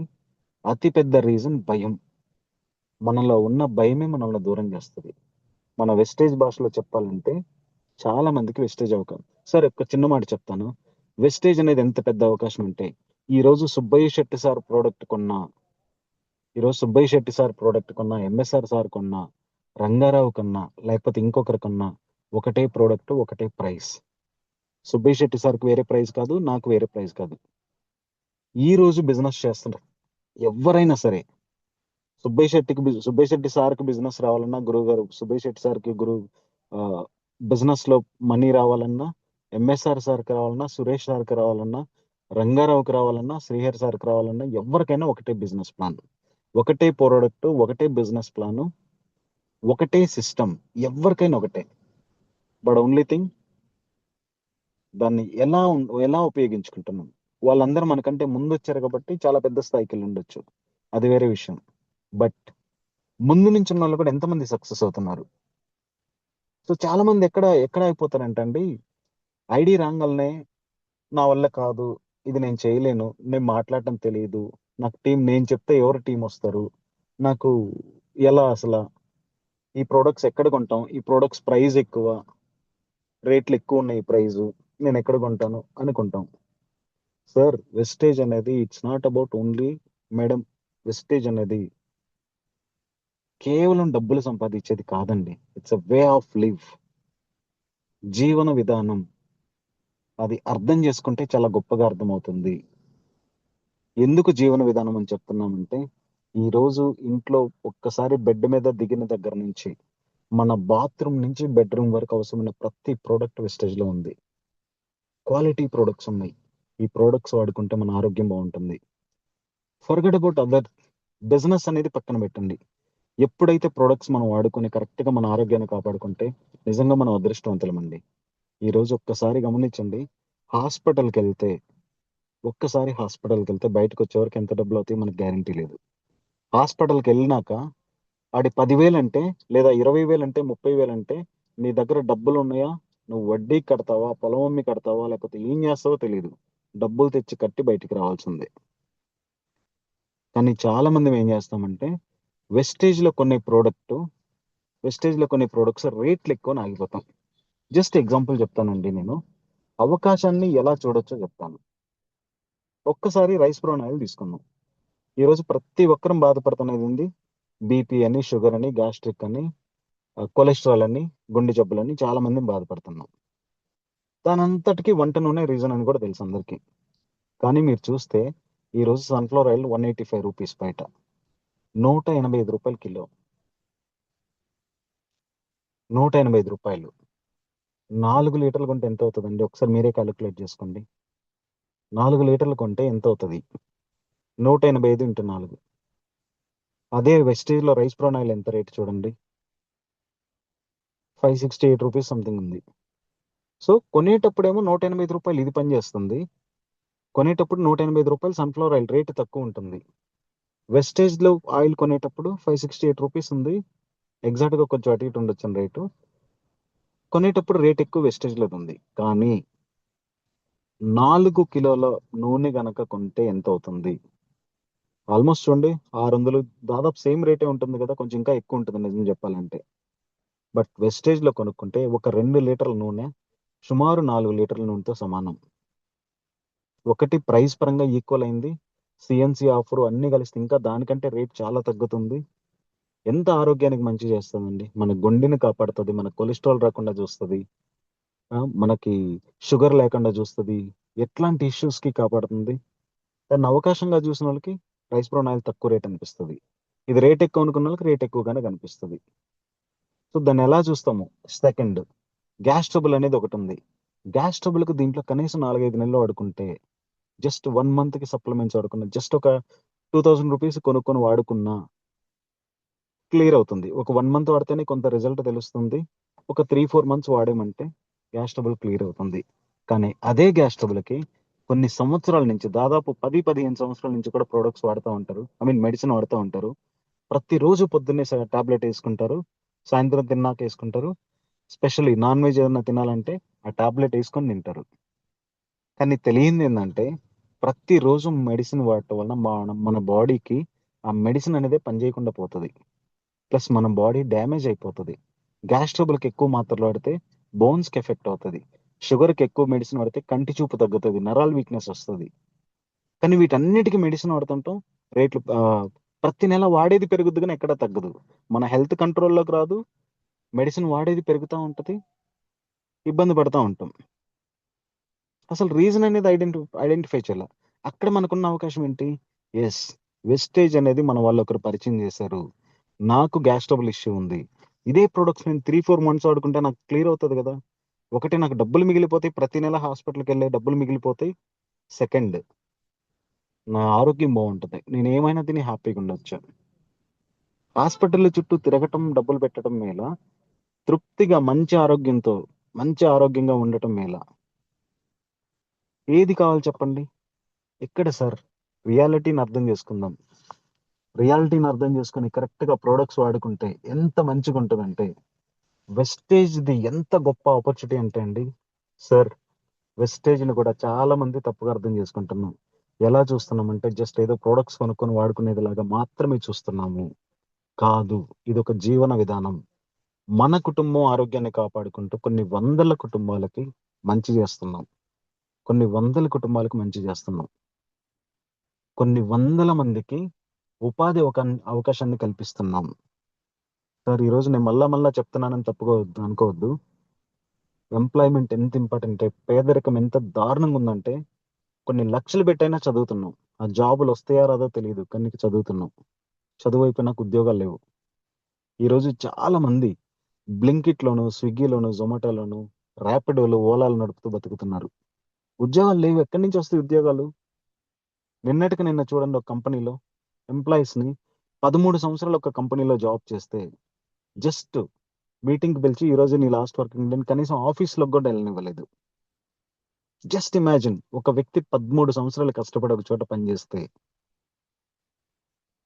అతి పెద్ద రీజన్ భయం. మనలో ఉన్న భయమే మనల్ని దూరం చేస్తది. మన వెస్టేజ్ భాషలో చెప్పాలంటే చాలా మందికి వెస్టేజ్ సరే ఒక చిన్న మాట చెప్తాను. వెస్టేజ్ అనేది ఎంత పెద్ద అవకాశం అంటే, ఈరోజు సుబ్బయ్య శెట్టి సార్ ప్రొడక్ట్ కొన్నా, ఈరోజు సుబ్బయ్య శెట్టి సార్ ప్రొడక్ట్ కొన్నా, ఎంఎస్ఆర్ సార్ కొన్నా, రంగారావు కన్నా, లేకపోతే ఇంకొకరి కన్నా ఒకటే ప్రొడక్ట్, ఒకటే ప్రైస్. సుబ్బయ్య శెట్టి సార్‌కి వేరే ప్రైస్ కాదు. నాకు వేరే ప్రైస్ కాదు. ఈ రోజు బిజినెస్ చేస్తున్నారు. ఎవ్వరైనా సరే సుబ్బయ్య శెట్టి సార్‌కి బిజినెస్ రావాలన్నా, గురువుగారు సుబ్బయ్య శెట్టి సార్‌కి ఆహ్, బిజినెస్‌లో మనీ రావాలన్నా, ఎంఎస్ఆర్ సార్‌కి రావాలన్నా, సురేష్ సార్‌కి రావాలన్నా, రంగారావుకి రావాలన్నా, శ్రీహరి సార్‌కి రావాలన్నా ఎవ్వరికైనా ఒకటే బిజినెస్ ప్లాన్. ఒకటే ప్రొడక్ట్, ఒకటే బిజినెస్ ప్లాను, ఒకటే సిస్టమ్. ఎవ్వరికైనా ఒకటే. బట్ ఓన్లీ థింగ్ దాన్ని ఎలా ఉపయోగించుకుంటున్నాం. వాళ్ళందరూ మనకంటే ముందొచ్చారు కాబట్టి చాలా పెద్ద స్థాయికెళ్ళుండొచ్చు. అది వేరే విషయం. బట్ ముందు నుంచున్నోళ్ళు కూడా ఎంతమంది సక్సెస్ అవుతున్నారు. సో, చాలా మంది ఎక్కడ ఆగిపోతారంటే అండి, ఐడీ రాంగాల్నే నా వల్ల కాదు, ఇది నేను చేయలేను, నేను మాట్లాడటం తెలీదు, నాకు నేను చెప్తే ఎవరు టీమొస్తారు, నాకు ఎలా అసల, ఈ ప్రొడక్ట్స్ ఎక్కడ కొంటాం, ఈ ప్రొడక్ట్స్ ప్రైస్ ఎక్కువ, రేట్లెక్కువున్నాయి ప్రైజు, నేనెక్కడ కొంటాను అనుకుంటాం. సార్ వెస్టేజ్ అనేది it's not about only madam wastage అనేది కేవలం డబ్బులు సంపాదించేది కాదండి. It's a way of live. జీవన విధానం. అది అర్థం చేసుకుంటే చాలా గొప్పగా అర్థమవుతుంది. ఎందుకు జీవన విధానం అని చెప్తున్నామంటే, ఈరోజు ఇంట్లో ఒక్కసారి బెడ్ మీద దిగిన దగ్గర నుంచి, మన బాత్రూమ్ నుంచి బెడ్‌రూమ్ వరకు అవసరమైన ప్రతి ప్రొడక్ట్ వెస్టేజ్‌లో ఉంది. క్వాలిటీ ప్రొడక్ట్స్ ఉన్నాయి. ఈ ప్రొడక్ట్స్ వాడుకుంటే మన ఆరోగ్యం బావుంటుంది. ఫర్‌గెట్ అబౌట్ అదర్ బిజినెస్ అనేది పక్కన పెట్టండి. ఎప్పుడైతే ప్రొడక్ట్స్ మనం వాడుకొని కరెక్ట్‌గా మన ఆరోగ్యాన్ని కాపాడుకుంటే, నిజంగా మనం అదృష్టవంతులమండి. ఈరోజు ఒక్కసారి గమనించండి. హాస్పిటల్‌కెళ్తే, హాస్పిటల్‌కెళ్తే బయటకొచ్చేవరకు ఎంత డబ్బులవుతాయో మనకు గ్యారంటీ లేదు. హాస్పిటల్‌కెళ్ళినాక ఆడి 10,000 అంటే లేదా 20,000 అంటే 30,000 అంటే నీ దగ్గర డబ్బులున్నాయా? నువ్వు వడ్డీకి కడతావా? పొలం అమ్మి కడతావా? లేకపోతే ఏం జేస్తావో తెలీదు. డబ్బులు తెచ్చి కట్టి బయటికి రావాల్సిందే. కానీ చాలా మందిం ఏం జేస్తామంటే వెస్టేజ్‌లో కొనే ప్రొడక్టు, వెస్టేజ్‌లో కొనే ప్రొడక్ట్స్ రేట్లెక్కువని ఆగిపోతాం. జస్ట్ ఎగ్జాంపుల్ చెప్తానండి నేను. అవకాశాన్ని ఎలా చూడొచ్చో జెప్తాను. ఒక్కసారి రైస్ బ్రాన్ ఆయిల్ తీసుకుందాం. ఈరోజు ప్రతి ఒక్కరం బాధపడుతున్నదేంది? బీపీ అని, షుగర్ అని, గ్యాస్ట్రిక్ అని, కొలెస్ట్రాల్ అని, గుండె జబ్బులని చాలా మందిం బాధపడుతున్నాం. దానంతటికి వంట నూనె రీజన్ అని కూడా తెలుసు అందరికి. కానీ మీరు చూస్తే ఈరోజు సన్‌ఫ్లవర్ ఆయిల్ రూ. 185 బయట. రూ. 185 కిలో. రూ. 185 4 లీటర్లు కొంటే ఎంతవుతదండి? ఒకసారి మీరే కాలిక్యులేట్ జేసుకోండి. 4 లీటర్లు కొంటే ఎంతవుతది? 185 ఇంటూ 4. అదే వెస్టేజ్‌లో రైస్ బ్రాన్ ఆయిల్ ఎంత రేట్ చూడండి. రూ. 568 సంథింగ్ ఉంది. సో, కొనేటప్పుడేమో రూ. 185 ఇది పని జేస్తుంది. కొనేటప్పుడు రూ. 185 సన్‌ఫ్లవర్ ఆయిల్ రేట్ తక్కువుంటుంది. వెస్టేజ్‌లో ఆయిల్ కొనేటప్పుడు రూ. 568 ఉంది. ఎగ్జాక్ట్‌గా కొంచెం అటు ఇటు ఉండొచ్చండి రేటు. కొనేటప్పుడు రేట్ ఎక్కువ వెస్టేజ్‌లోదుంది. కానీ 4 కిలోల నూనె గనక కొంటే ఎంతవుతుంది? ఆల్మోస్ట్ చూడండి 600 దాదాపు సేమ్ రేటే ఉంటుంది కదా! కొంచెం ఇంకా ఎక్కువ ఉంటుంది నిజం చెప్పాలంటే. బట్ వెస్టేజ్‌లో కొనుక్కుంటే ఒక 2 లీటర్ల నూనె సుమారు 4 లీటర్ల నూనెతో సమానం. ఒకటి ప్రైస్ పరంగా ఈక్వల్ అయింది. సీఎన్‌సీ ఆఫరు అన్నీ కలిస్తే ఇంకా దానికంటే రేట్ చాలా తగ్గుతుంది. ఎంత ఆరోగ్యానికి మంచి చేస్తదండి. మన గుండెని కాపాడుతది. మన కొలెస్ట్రాల్ రాకుండా చూస్తది. మనకి షుగర్ లేకుండా చూస్తది. ఎట్లాంటి ఇష్యూస్‌కి కాపాడుతుంది. దాన్ని అవకాశంగా చూసినోళ్ళకి రైస్ బ్రాన్ ఆయిల్ తక్కువ రేట్ అనిపిస్తది. ఇది రేట్ ఎక్కువ అనుకున్నోళ్ళకి రేట్ ఎక్కువగానే కనిపిస్తది. సో, దాన్నెలా చూస్తాము? సెకండ్ గ్యాస్ ట్రబుల్ అనేది ఒకటుంది. గ్యాస్ ట్రబుల్‌కి దీంట్లో కనీసం 4, 5 నెలలు వాడుకుంటే జస్ట్ 1 మంత్‌కి సప్లిమెంట్స్ వాడుకున్న జస్ట్ ఒక రూ. 2000 కొనుక్కొని వాడుకున్నా క్లియర్ అవుతుంది. ఒక 1 మంత్ వాడితేనే కొంత రిజల్ట్ తెలుస్తుంది. ఒక 3, 4 మంత్స్ వాడామంటే గ్యాస్ ట్రబుల్ క్లియర్ అవుతుంది. కానీ అదే గ్యాస్ ట్రబుల్‌కి కొన్ని సంవత్సరాల నుంచి దాదాపు 10, 15 సంవత్సరాల నుంచి కూడా ప్రొడక్ట్స్ వాడుతా ఉంటారు. మెడిసిన్ వాడుతా ఉంటారు. ప్రతిరోజు పొద్దున్నే టాబ్లెట్ యేసుకుంటారు. సాయంత్రం తిన్నాక యేసుకుంటారు. స్పెషల్లీ నాన్ వెజ్ ఏదన్నా తినాలంటే ఆ టాబ్లెట్ యేసుకొని తింటారు. కానీ తెలియందేందంటే ప్రతిరోజు మెడిసిన్ వాడటం వలన మన బాడీకి ఆ మెడిసిన్ అనేదే పనిచేయకుండా పోతది. ప్లస్ మన బాడీ డ్యామేజ్ అయిపోతది. గ్యాస్ ట్రబుల్‌కి ఎక్కువ మాత్రలు వాడితే బోన్స్‌కి ఎఫెక్ట్ అవుతది. షుగర్‌కి ఎక్కువ మెడిసిన్ వాడితే కంటి చూపు తగ్గుతది. నరాల వీక్‌నెస్ వస్తది. కానీ వీటన్నిటికి మెడిసిన్ వాడుతుంటాం. రేట్లు ప్రతి నెల వాడేది పెరుగుద్ది గానీ ఎక్కడా తగ్గదు. మన హెల్త్ కంట్రోల్‌లోకి రాదు. మెడిసిన్ వాడేది పెరుగుతా ఉంటది. ఇబ్బంది పడతా ఉంటాం. అసలు రీజన్ అనేది ఐడెంటిఫై చేయాల. అక్కడ మనకున్న అవకాశం ఏంటి? యెస్. వెస్టేజ్ అనేది మన వాళ్ళొకరు పరిచయం చేశారు. నాకు గ్యాస్ ట్రబుల్ ఇష్యూ ఉంది. ఇదే ప్రొడక్ట్స్ నేను 3, 4 మంత్స్ వాడుకుంటే నాకు క్లియర్ అవుతది గదా! ఒకటి నాకు డబ్బులు మిగిలిపోతాయి. ప్రతి నెల హాస్పిటల్‌కెళ్ళే డబ్బులు మిగిలిపోతాయి. సెకండ్ నా ఆరోగ్యం బావుంటది. నేనేమైనా తిని హ్యాపీగుండొచ్చు. హాస్పిటల్‌ల చుట్టూ తిరగటం, డబ్బులు పెట్టడం మేలా? తృప్తిగా మంచి ఆరోగ్యంగా ఉండటం మేలా? ఏది కావాలి చెప్పండి? ఎక్కడ సార్? రియాలిటీని అర్థం చేసుకుందాం. రియాలిటీని అర్థం చేసుకొని కరెక్ట్‌గా ప్రొడక్ట్స్ వాడుకుంటే ఎంత మంచిగుంటదంటే, వెస్టేజ్‌ది ఎంత గొప్ప ఆపర్చునిటీ అంటే అండి, సార్ వెస్టేజ్‌ని కూడా చాలా మంది తప్పుగా అర్థం చేసుకుంటున్నాం. ఎలా చూస్తున్నామంటే జస్ట్ ఏదో ప్రొడక్ట్స్ కొనుక్కొని వాడుకునేదిలాగా మాత్రమే చూస్తున్నాము. కాదు. ఇదొక జీవన విధానం. మన కుటుంబం ఆరోగ్యాన్ని కాపాడుకుంటూ కొన్ని వందల కుటుంబాలకి మంచి చేస్తున్నాం. కొన్ని వందల కుటుంబాలకు మంచి చేస్తున్నాం. కొన్ని వందల మందికి ఉపాధి అవకాశాన్ని కల్పిస్తున్నాం. సార్ ఈరోజు నేను మళ్ళా చెప్తున్నానని తప్పుగా అనుకోవద్దు. ఎంప్లాయ్‌మెంట్ ఎంత ఇంపార్టెంటే పేదరికం ఎంత దారుణంగా ఉందంటే కొన్ని లక్షలు పెట్టైనా చదువుతున్నాం. ఆ జాబులొస్తాయో రాదో తెలీదు. కానీ చదువుతున్నాం. చదువయిపోయినాక ఉద్యోగాలు లేవు. ఈరోజు చాలా మంది బ్లింకిట్‌లోను, స్విగ్గీలోను, జొమాటోలోను, ర్యాపిడోలో, ఓలాలో నడుపుతూ బతుకుతున్నారు. ఉద్యోగాలు లేవు. ఎక్కడి నుంచి వస్తాయి ఉద్యోగాలు? నిన్నటికి నిన్న చూడండి ఒక కంపెనీలో ఎంప్లాయీస్‌ని 13 సంవత్సరాలు ఒక కంపెనీలో జాబ్ చేస్తే జస్ట్ మీటింగ్‌కి పిలిచి ఈరోజు నీ లాస్ట్ వర్కింగ్ డే అని కనీసం ఆఫీస్‌లోకి గూడా ఎళ్ళనివ్వలేదు. జస్ట్ ఇమాజిన్ ఒక వ్యక్తి 13 సంవత్సరాలు కష్టపడి ఒక చోట పని జేస్తే,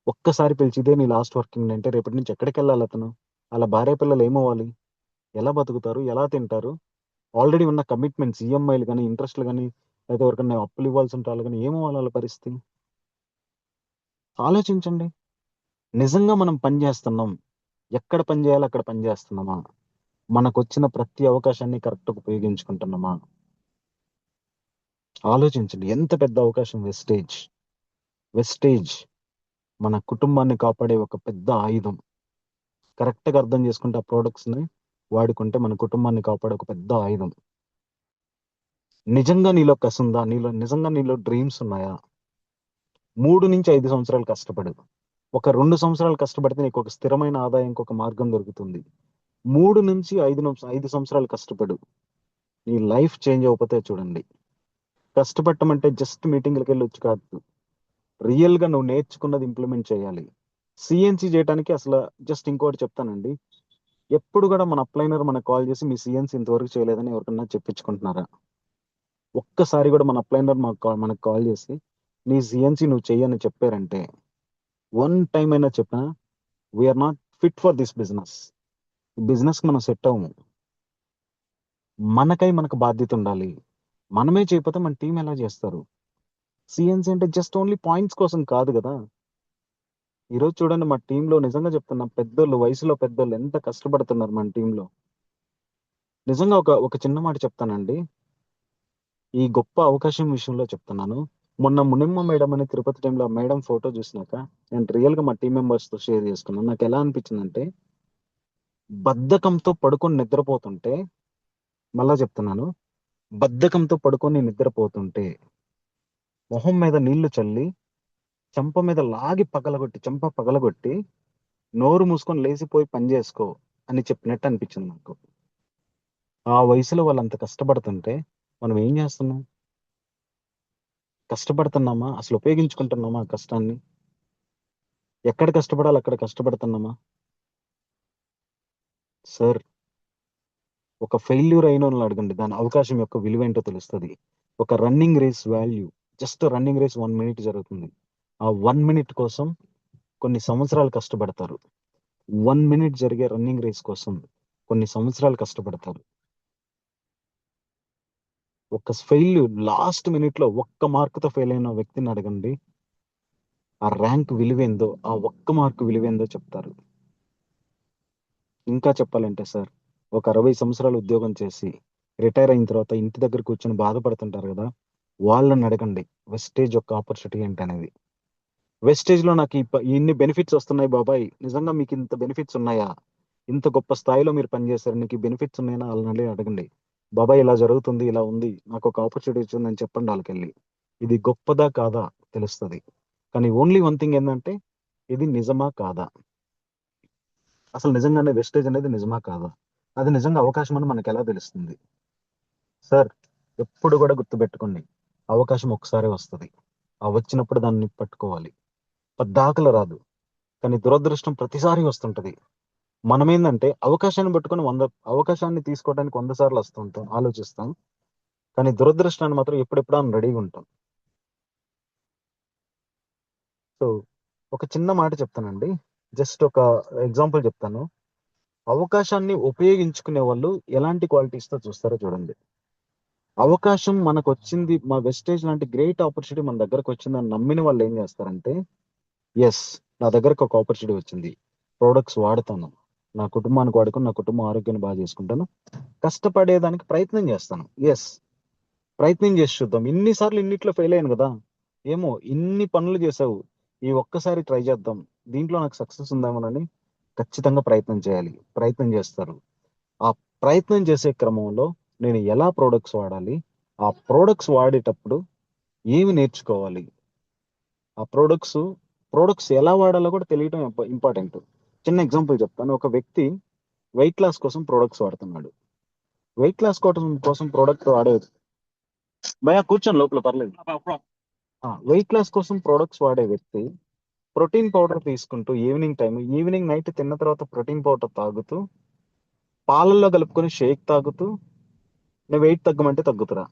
ఒక్కసారి పిలిచి ఇదే నీ లాస్ట్ వర్కింగ్ డే అంటే రేపటి నుంచి ఎక్కడికెళ్ళాలతను? ఆళ్ళ భార్య పిల్లలు ఏమవ్వాలి? ఎలా బతుకుతారు? ఎలా తింటారు? ఆల్రెడీ ఉన్న కమిట్మెంట్స్ ఈఎంఐలు గాని, ఇంట్రెస్ట్‌లు గాని, లేదా ఎవరికన్నా అప్పులు ఇవ్వాల్సుంటే ఆళ్ళు గాని ఏమవ్వాలి ఆళ్ళ పరిస్థితి? ఆలోచించండి. నిజంగా మనం పని జేస్తున్నాం. ఎక్కడ పని జేయాలో అక్కడ పని జేస్తున్నామా? మనకొచ్చిన ప్రతి అవకాశాన్ని కరెక్ట్‌గా ఉపయోగించుకుంటున్నామా? ఆలోచించండి. ఎంత పెద్ద అవకాశం వెస్టేజ్. వెస్టేజ్ మన కుటుంబాన్ని కాపాడే ఒక పెద్ద ఆయుధం. కరెక్ట్‌గా అర్థం చేసుకుంటే ఆ ప్రొడక్ట్స్‌ని వాడుకుంటే మన కుటుంబాన్ని కాపాడే ఒక పెద్ద ఆయుధం. నిజంగా నీలో కసుందా? నిజంగా నీలో డ్రీమ్స్ ఉన్నాయా? 3-5 సంవత్సరాలు కష్టపడు. ఒక 2 సంవత్సరాలు కష్టపడితే నీకొక స్థిరమైన ఆదాయంకి ఒక మార్గం దొరుకుతుంది. 3-5 సంవత్సరాలు కష్టపడు. నీ లైఫ్ చేంజ్ అవ్వకపోతే చూడండి. కష్టపడటం అంటే జస్ట్ మీటింగ్‌లకెళ్ళొచ్చి కాదు. రియల్‌గా నువ్వు నేర్చుకున్నది ఇంప్లిమెంట్ చేయాలి. సీఎన్‌సీ జేయటానికి జస్ట్ ఇంకోటి చెప్తానండి. ఎప్పుడు గూడా మన అప్లైనర్ మనకు కాల్ జేసి మీ సీఎన్‌సీ ఇంతవరకు చేయలేదని ఎవరికన్నా చెప్పించుకుంటున్నారా? ఒక్కసారి గూడా మన అప్లైనర్ మనకు కాల్ జేసి నీ సీఎన్‌సీ నువ్వు చెయ్యి అని చెప్పారంటే, వన్ టైమ్ అయినా చెప్పినా we are not fit for this business. ఈ బిజినెస్‌కి మనం సెట్ అవ్వము. మనకు బాధ్యతుండాలి. మనమే చేయకపోతే మన టీమ్ ఎలా జేస్తారు? సీఎన్‌సీ అంటే జస్ట్ ఓన్లీ పాయింట్స్ కోసం కాదు గదా! ఈరోజు చూడండి మా టీంలో నిజంగా చెప్తున్నా, పెద్దోళ్ళు, వయసులో పెద్దోళ్ళు ఎంత కష్టపడుతున్నారు మన టీంలో. నిజంగా ఒక ఒక చిన్న మాట చెప్తానండి. ఈ గొప్ప అవకాశం విషయంలో చెప్తున్నాను. మొన్న మునిమ్మ మేడం అని తిరుపతి టైంలో ఆ మేడం ఫోటో చూసినాక నేను రియల్‌గా మా టీమ్ మెంబర్స్‌తో షేర్ చేసుకున్నాను. నాకెలా అనిపించిందంటే, బద్ధకంతో పడుకొని నిద్రపోతుంటే, మళ్ళా చెప్తున్నాను, బద్ధకంతో పడుకొని నిద్రపోతుంటే, మొహం మీద నీళ్లు చల్లి, చెంప మీద లాగి పగలగొట్టి, చెంప పగలగొట్టి, నోరు మూసుకొని లేసిపోయి పని జేసుకో అని చెప్పినట్టు అనిపించింది నాకు. ఆ వయసులో వాళ్ళంత కష్టపడుతుంటే, మనం ఏం జేస్తున్నాం? కష్టపడుతున్నామా? అసలు ఉపయోగించుకుంటున్నామా ఆ కష్టాన్ని? ఎక్కడ కష్టపడాలో అక్కడ కష్టపడుతున్నామా? సార్, ఒక ఫెయిల్యూర్ అయినోళ్ళని అడగండి. దాని అవకాశం యొక్క విలువేంటో తెలుస్తది. ఒక running race value, just running race 1 minute జరుగుతుంది. ఆ 1 మినిట్ కోసం కొన్ని సంవత్సరాలు కష్టపడతారు. 1 మినిట్ జరిగే రన్నింగ్ రేస్ కోసం కొన్ని సంవత్సరాలు కష్టపడతారు. ఒక ఫెయిల్యూర్ లాస్ట్ మినిట్‌లో ఒక్క మార్క్‌తో ఫెయిల్ అయిన వ్యక్తిని అడగండి. ఆ ర్యాంక్ విలువేందో, ఆ ఒక్క మార్క్ విలువేందో చెప్తారు. ఇంకా చెప్పాలంటే సార్, ఒక 60 సంవత్సరాలు ఉద్యోగం చేసి, రిటైర్ అయిన తర్వాత ఇంటి దగ్గర కూర్చొని బాధపడుతుంటారు గదా! వాళ్ళని అడగండి. వెస్టేజ్ యొక్క ఆపర్చునిటీ ఏంటనేది. వెస్టేజ్‌లో నాకు ఇన్ని బెనిఫిట్స్ వస్తున్నాయి బాబాయ్. నిజంగా మీకింత బెనిఫిట్స్ ఉన్నాయా? ఇంత గొప్ప స్థాయిలో మీరు పనిచేశారు. నీకు ఈ బెనిఫిట్స్ ఉన్నాయని ఆళ్ళనెళ్లి అడగండి. బాబాయ్ ఇలా జరుగుతుంది, ఇలా ఉంది. నాకొక ఆపర్చునిటీ వచ్చిందని చెప్పండి ఆళ్ళకెళ్ళి. ఇది గొప్పదా? కాదా? తెలుస్తది. కానీ ఓన్లీ వన్ థింగ్ ఏందంటే, ఇది నిజమా? కాదా? అసలు నిజంగానే వెస్టేజ్ అనేది నిజమా? కాదా? అది నిజంగా అవకాశం అని మనకెలా తెలుస్తుంది? సార్, ఎప్పుడు గూడా గుర్తుపెట్టుకోండి. అవకాశం ఒక్కసారే వస్తది. ఆ వచ్చినప్పుడు దాన్ని పట్టుకోవాలి. పద్దాకల రాదు. కానీ దురదృష్టం ప్రతిసారి వస్తుంటది. మనమేందంటే అవకాశాన్ని పట్టుకొని అవకాశాన్ని తీసుకోవడానికి 100 సార్లు వస్తుంటాం, ఆలోచిస్తాం. కానీ దురదృష్టాన్ని మాత్రం ఎప్పుడెప్పుడా అని రెడీగుంటాం. సో, ఒక చిన్న మాట చెప్తానండి. జస్ట్ ఒక ఎగ్జాంపుల్ చెప్తాను. అవకాశాన్ని ఉపయోగించుకునే వాళ్ళు ఎలాంటి క్వాలిటీస్‌తో చూస్తారో చూడండి. అవకాశం మనకొచ్చింది, మా వెస్టేజ్ లాంటి గ్రేట్ ఆపర్చునిటీ మన దగ్గరకొచ్చిందని నమ్మిన వాళ్ళేం జేస్తారంటే, యెస్, నా దగ్గరకి ఒక ఆపర్చునిటీ వచ్చింది. ప్రొడక్ట్స్ వాడతాను. నా కుటుంబానికి వాడుకొని, నా కుటుంబం ఆరోగ్యాన్ని బాగా జేసుకుంటాను. కష్టపడేదానికి ప్రయత్నం జేస్తాను. యెస్, ప్రయత్నం జేసి చూద్దాం. ఇన్ని సార్లు ఇన్నిట్లో ఫెయిల్ అయ్యాను గదా! ఏమో ఇన్ని పనులు జేశావు. ఈ ఒక్కసారి ట్రై చేద్దాం. దీంట్లో నాకు సక్సెస్ ఉందేమోనని ఖచ్చితంగా ప్రయత్నం చేయాలి. ప్రయత్నం జేస్తారు. ఆ ప్రయత్నం చేసే క్రమంలో నేను ఎలా ప్రొడక్ట్స్ వాడాలి? ఆ ప్రొడక్ట్స్ వాడేటప్పుడు ఏమి నేర్చుకోవాలి? ఆ ప్రొడక్ట్స్ ఎలా వాడాలో కూడా తెలియటం ఇంపార్టెంట్. చిన్న ఎగ్జాంపుల్ చెప్తాను. ఒక వ్యక్తి వెయిట్ లాస్ కోసం ప్రొడక్ట్స్ వాడుతున్నాడు. వెయిట్ లాస్ కోసం ప్రొడక్ట్ వాడే భయ్యా కూర్చోండి లోపల పర్లేదు. వెయిట్ లాస్ కోసం ప్రొడక్ట్స్ వాడే వ్యక్తి ప్రోటీన్ పౌడర్ తీసుకుంటూ ఈవినింగ్ నైట్ తిన్న తర్వాత ప్రోటీన్ పౌడర్ తాగుతూ, పాలల్లో కలుపుకొని షేక్ తాగుతూ, నేను వెయిట్ తగ్గమంటే తగ్గుతురా.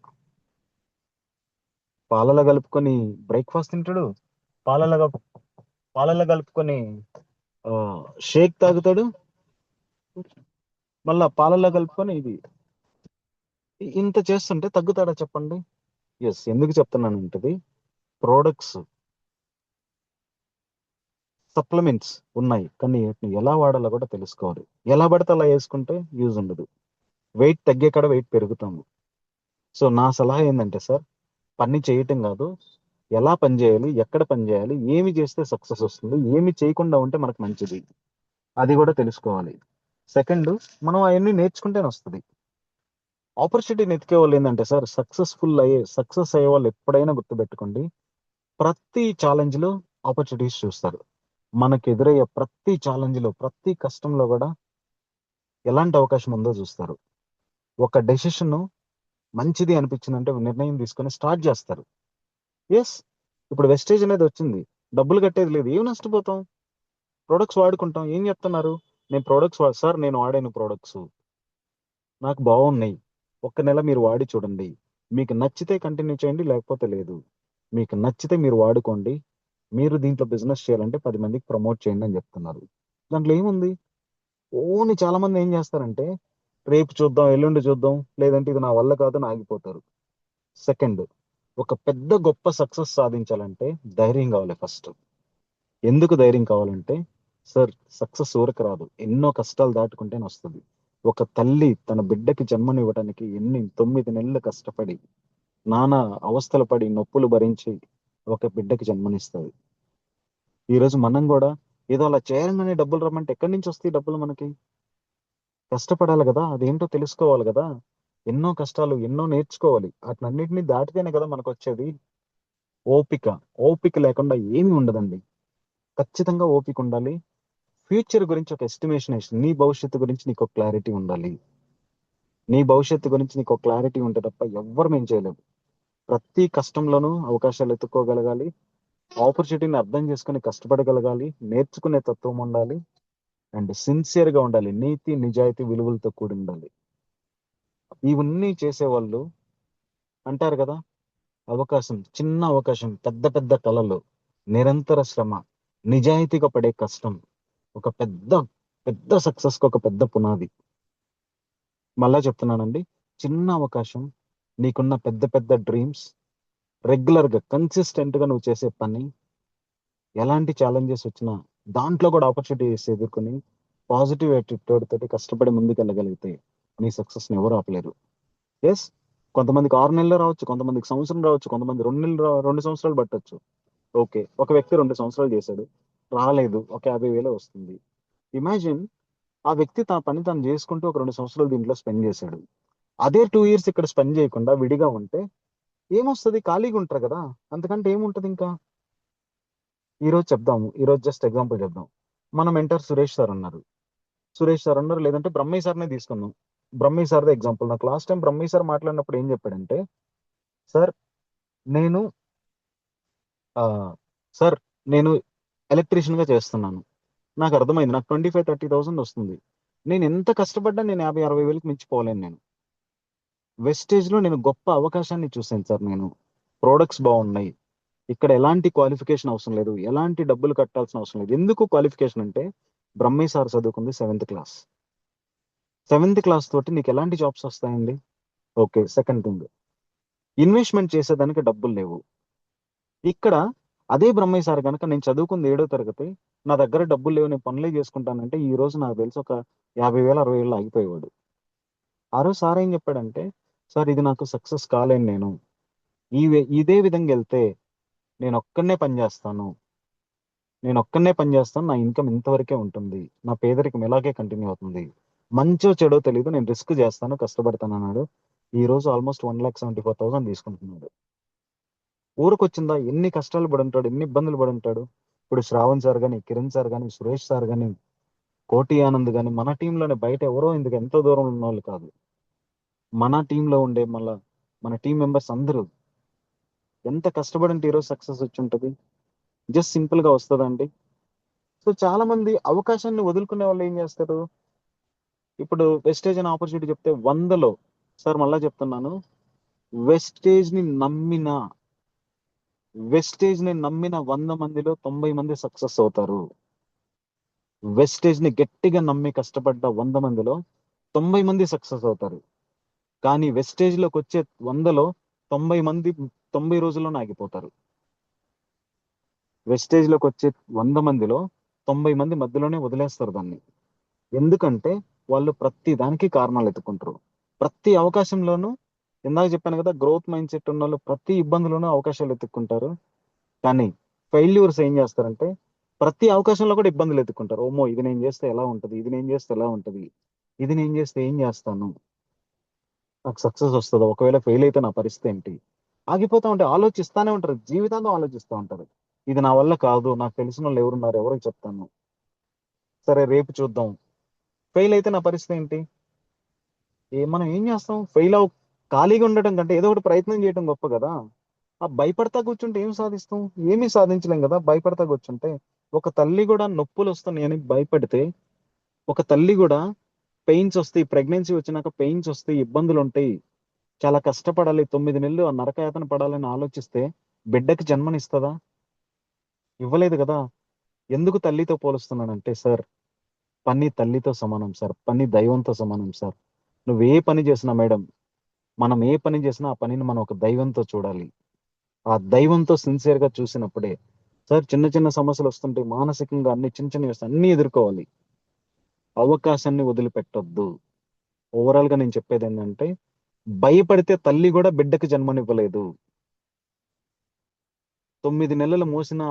పాలలో కలుపుకొని బ్రేక్‌ఫాస్ట్ తింటాడు. పాలలో కప్ పాలలో కలుపుకొని షేక్ తాగుతాడు. మళ్ళా పాలల్లో కలుపుకొని ఇంత చేస్తుంటే తగ్గుతాడా చెప్పండి? యెస్. ఎందుకు చెప్తున్నానంటే ఇది ప్రొడక్ట్స్, సప్లిమెంట్స్ ఉన్నాయి. కానీ వీటిని ఎలా వాడాలో కూడా తెలుసుకోవాలి. ఎలా పడితే అలా యేసుకుంటే యూజ్ ఉండదు. వెయిట్ తగ్గే కాడ వెయిట్ పెరుగుతాము. సో, నా సలహా ఏందంటే సార్, పని చేయటం గాదు, ఎలా పని జేయాలి? ఎక్కడ పని జేయాలి? ఏమి జేస్తే సక్సెస్ వస్తుంది? ఏమి చేయకుండా ఉంటే మనకు మంచిది? అది గూడా తెలుసుకోవాలి. సెకండు, మనం అయన్నీ నేర్చుకుంటేనొస్తది. ఆపర్చునిటీని ఎతికేవాళ్ళేందంటే సార్, సక్సెస్ అయ్యేవాళ్ళు ఎప్పుడైనా గుర్తుపెట్టుకోండి. ప్రతి ఛాలెంజ్‌లో ఆపర్చునిటీస్ చూస్తారు. మనకెదురయ్యే ప్రతి ఛాలెంజ్‌లో, ప్రతి కష్టంలో గూడా ఎలాంటి అవకాశం ఉందో జూస్తారు. ఒక డెసిషను మంచిది అనిపించిందంటే నిర్ణయం తీసుకొని స్టార్ట్ జేస్తారు. యెస్. ఇప్పుడు వెస్టేజ్ అనేదొచ్చింది. డబ్బులు కట్టేది లేదు. ఏం నష్టపోతాం? ప్రొడక్ట్స్ వాడుకుంటాం. ఏం జెప్తున్నారు? నేను సార్ నేను వాడాను ప్రొడక్ట్సు. నాకు బావున్నాయి. ఒక్క నెల మీరు వాడి చూడండి. మీకు నచ్చితే కంటిన్యూ చేయండి. లేకపోతే లేదు. మీకు నచ్చితే మీరు వాడుకోండి. మీరు దీంట్లో బిజినెస్ చేయాలంటే 10 మందికి ప్రమోట్ చేయండి అని జెప్తున్నారు. దాంట్లో ఏముంది? చాలామంది ఏం జేస్తారంటే, రేపు చూద్దాం, ఎల్లుండి చూద్దాం, లేదంటే ఇది నా వల్ల కాదని ఆగిపోతారు. సెకండ్, ఒక పెద్ద గొప్ప సక్సెస్ సాధించాలంటే ధైర్యం గావాలి ఫస్ట్. ఎందుకు ధైర్యం కావాలంటే, సార్ సక్సెస్ ఊరక రాదు. ఎన్నో కష్టాలు దాటుకుంటేనే వస్తది. ఒక తల్లి తన బిడ్డకి జన్మనివ్వడానికి 9 నెలలు కష్టపడి, నానా అవస్థలు పడి, నొప్పులు భరించి ఒక బిడ్డకి జన్మనిస్తది. ఈరోజు మనం గూడా ఏదో అలా చేయంగానే డబ్బులు రమ్మంటే ఎక్కడి నుంచి వస్తాయి డబ్బులు మనకి? కష్టపడాలి గదా! అదేంటో తెలుసుకోవాలి గదా! ఎన్నో కష్టాలు, ఎన్నో నేర్చుకోవాలి. ఆటినన్నిటిని దాటితేనే కదా మనకొచ్చేది. ఓపిక. ఓపిక లేకుండా ఏమి ఉండదండి. ఖచ్చితంగా ఓపికుండాలి. ఫ్యూచర్ గురించి ఒక ఎస్టిమేషన్ నీ భవిష్యత్తు గురించి నీకొక క్లారిటీ ఉండాలి. నీ భవిష్యత్తు గురించి నీకొక క్లారిటీ ఉంటే తప్ప ఎవ్వరం ఏం చేయలేం. ప్రతి కష్టంలోనూ అవకాశాలు ఎతుక్కోగలగాలి. ఆపర్చునిటీని అర్థం చేసుకొని కష్టపడగలగాలి. నేర్చుకునే తత్వం ఉండాలి. అండ్ సిన్సియర్‌గా ఉండాలి. నీతి, నిజాయితీ విలువలతో కూడుండాలి. ఇవన్నీ చేసేవాళ్ళు అంటారు గదా! చిన్న అవకాశం, పెద్ద పెద్ద కలలు, నిరంతర శ్రమ, నిజాయితీగా పడే కష్టం. ఒక పెద్ద, పెద్ద సక్సెస్‌కి ఒక పెద్ద పునాది. మళ్ళా చెప్తున్నానండి. చిన్న అవకాశం, నీకున్న పెద్ద పెద్ద డ్రీమ్స్, రెగ్యులర్‌గా, కన్సిస్టెంట్‌గా నువ్వు చేసే పని, ఎలాంటి ఛాలెంజెస్ వచ్చినా దాంట్లో కూడా ఆపర్చునిటీస్ ఎదుర్కొని, పాజిటివ్ యాటిట్యూడ్ తోటి కష్టపడి ముందుకెళ్ళగలిగితే, నీ సక్సెస్‌ని ఎవరు ఆపలేరు. యెస్. కొంతమందికి 6 నెలల్లో రావచ్చు. కొంతమందికి సంవత్సరం రావచ్చు. కొంతమంది 2 సంవత్సరాలు పట్టొచ్చు. ఓకే. ఒక వ్యక్తి 2 సంవత్సరాలు చేశాడు. రాలేదు. ఒక 50,000 వస్తుంది. ఇమాజిన్ ఆ వ్యక్తి తన పని తను జేసుకుంటూ ఒక 2 సంవత్సరాలు దీంట్లో స్పెండ్ చేశాడు. అదే 2 ఇయర్స్ ఇక్కడ స్పెండ్ చేయకుండా విడిగా ఉంటే ఏమొస్తది? ఖాళీగా ఉంటారు గదా! అంతకంటే ఏముంటదింకా? ఈరోజు చెప్దాము. ఈరోజు జస్ట్ ఎగ్జాంపుల్ చెప్దాం. మన మెంటర్ సురేష్ సార్ ఉన్నారు. సురేష్ సార్ ఉన్నారు. లేదంటే బ్రహ్మయ్య సార్‌నే తీసుకుందాం. బ్రహ్మయ్య సార్‌దే ఎగ్జాంపుల్. నాకు లాస్ట్ టైమ్ బ్రహ్మయ్య సార్ మాట్లాడినప్పుడు ఏం చెప్పాడంటే, "సార్ నేను ఆహ్, సార్ నేను ఎలక్ట్రీషియన్‌గా చేస్తున్నాను. నాకర్థమైంది. నాకు 25,000, 30,000 వస్తుంది. నేనెంత కష్టపడ్డా నేను 50,000, 60,000కి మించిపోలేను నేను. వెస్టేజ్‌లో నేను గొప్ప అవకాశాన్ని చూసాను సార్ నేను. ప్రొడక్ట్స్ బావున్నాయి. ఇక్కడ ఎలాంటి క్వాలిఫికేషన్ అవసరం లేదు. ఎలాంటి డబ్బులు కట్టాల్సిన అవసరం లేదు. ఎందుకు క్వాలిఫికేషన్ అంటే బ్రహ్మయ్య సార్ చదువుకుంది సెవెంత్ క్లాస్. సెవెంత్ క్లాస్ తోటి నీకెలాంటి జాబ్స్ వస్తాయండి? ఓకే. సెకండ్ థింగ్ ఇన్వెస్ట్‌మెంట్ చేసేదానికి డబ్బులు లేవు. ఇక్కడ అదే బ్రహ్మయ్య సార్ గనక నేను చదువుకుంది ఏడో తరగతి. నా దగ్గర డబ్బులు లేవు. నేను పనులే చేసుకుంటానంటే ఈ రోజు నాకు తెలిసి ఒక 50,000, 60,000లో ఆగిపోయేవాడు. ఆ రోజు సార్ ఏం చెప్పాడంటే, "సార్ ఇది నాకు సక్సెస్ కాలేను నేను. ఇదే విధంగెళ్తే నేనొక్కడినే పని జేస్తాను. నేనొక్కడినే పని జేస్తాను. నా ఇన్‌కమ్ ఇంతవరకే ఉంటుంది. నా పేదరికం ఇలాగే కంటిన్యూ అవుతుంది. మంచో చెడో తెలీదు. నేను రిస్క్ జేస్తాను. కష్టపడతానన్నాడు. ఈ రోజు ఆల్‌మోస్ట్ 1,74,000 తీసుకుంటున్నాడు. ఊరికొచ్చిందా? ఎన్ని కష్టాలు పడుంటాడు. ఎన్ని ఇబ్బందులు పడుంటాడు. ఇప్పుడు శ్రావణ్ సార్ గాని, కిరణ్ సార్ గాని, సురేష్ సార్ గాని, కోటి ఆనంద్ గాని మన టీమ్‌లోనే బయట ఎవరో ఎందుకు ఎంతో దూరం ఉన్నోళ్ళు కాదు. మన టీమ్‌లో ఉండే మన టీమ్ మెంబర్స్ అందరూ ఎంత కష్టపడుంటే ఈరోజు సక్సెస్ వచ్చుంటది. జస్ట్ సింపుల్‌గా వస్తదండి. సో, చాలా మంది అవకాశాన్ని వదులుకునే వాళ్ళు ఏం జేస్తారు? ఇప్పుడు వెస్టేజ్ అనే ఆపర్చునిటీ చెప్తే 100లో సార్ మళ్ళా చెప్తున్నాను. వెస్టేజ్‌ని నమ్మిన, వెస్టేజ్‌ని నమ్మిన 100 మందిలో 90 మంది సక్సెస్ అవుతారు. వెస్టేజ్‌ని గట్టిగా నమ్మి కష్టపడ్డ 100 మందిలో 90 మంది సక్సెస్ అవుతారు. కానీ వెస్టేజ్‌లోకొచ్చే 100లో 90 మంది 90 రోజుల్లోనే ఆగిపోతారు. వెస్టేజ్‌లోకొచ్చే 100 మందిలో 90 మంది మధ్యలోనే వదిలేస్తారు దాన్ని. ఎందుకంటే వాళ్ళు ప్రతి దానికి కారణాలు ఎతుక్కుంటారు. ప్రతి అవకాశంలోనూ ఇందాక చెప్పాను గదా! గ్రోత్ మైండ్‌సెట్ ఉన్నోళ్ళు ప్రతి ఇబ్బందిలోనూ అవకాశాలు ఎతుక్కుంటారు. కానీ ఫెయిల్యూర్స్ ఏం జేస్తారంటే ప్రతి అవకాశంలో కూడా ఇబ్బందులు ఎతుక్కుంటారు. అమ్మో! ఇది నేను జేస్తే ఎలా ఉంటది? ఇది నేను జేస్తే ఎలా ఉంటది? ఇది నేను జేస్తే ఏం జేస్తాను? నాకు సక్సెస్ వస్తదా? ఒకవేళ ఫెయిల్ అయితే నా పరిస్థితేంటి? ఆగిపోతా ఉంటారు. ఆలోచిస్తానే ఉంటారు. జీవితాంతం ఆలోచిస్తా ఉంటారు. ఇది నా వల్ల కాదు. నాకు తెలిసినోళ్ళు ఎవరున్నారు? ఎవరికి చెప్తాను? సరే రేపు చూద్దాం. ఫెయిల్ అయితే నా పరిస్థితేంటి? మనం ఏం జేస్తాం? ఖాళీగా ఉండటం కంటే ఏదో ఒకటి ప్రయత్నం చేయటం గొప్ప గదా! భయపడతా కూర్చుంటే ఏం సాధిస్తాం? ఏమీ సాధించలేం గదా! భయపడతా కూర్చుంటే. ఒక తల్లి గూడా నొప్పులొస్తున్నాయని భయపడితే, ఒక తల్లి గూడా పెయిన్స్ ఒస్తాయి. ప్రెగ్నెన్సీ వచ్చినాక పెయిన్స్ ఒస్తాయి. ఇబ్బందులుంటాయి. చాలా కష్టపడాలి. 9 నెలలు ఆ నరకయాతన పడాలని ఆలోచిస్తే బిడ్డకి జన్మనిస్తదా? ఇవ్వలేదు గదా! ఎందుకు తల్లితో పోలుస్తున్నానంటే సార్, పని తల్లితో సమానం సార్. పని దైవంతో సమానం సార్. నువ్వే పని చేసినా మేడం, మనం ఏ పని చేసినా ఆ పనిని మనం ఒక దైవంతో చూడాలి. ఆ దైవంతో సిన్సియర్‌గా చూసినప్పుడే, సార్ చిన్న చిన్న సమస్యలు వస్తుంటే మానసికంగా అన్ని చిన్న చిన్నవి వస్తాయి, అన్ని ఎదుర్కోవాలి. అవకాశాన్ని వదిలిపెట్టొద్దు. ఓవరాల్ గా నేను చెప్పేది ఏంటంటే, భయపడితే తల్లి కూడా బిడ్డకి జన్మనివ్వలేదు. 9 నెలలు మోసిన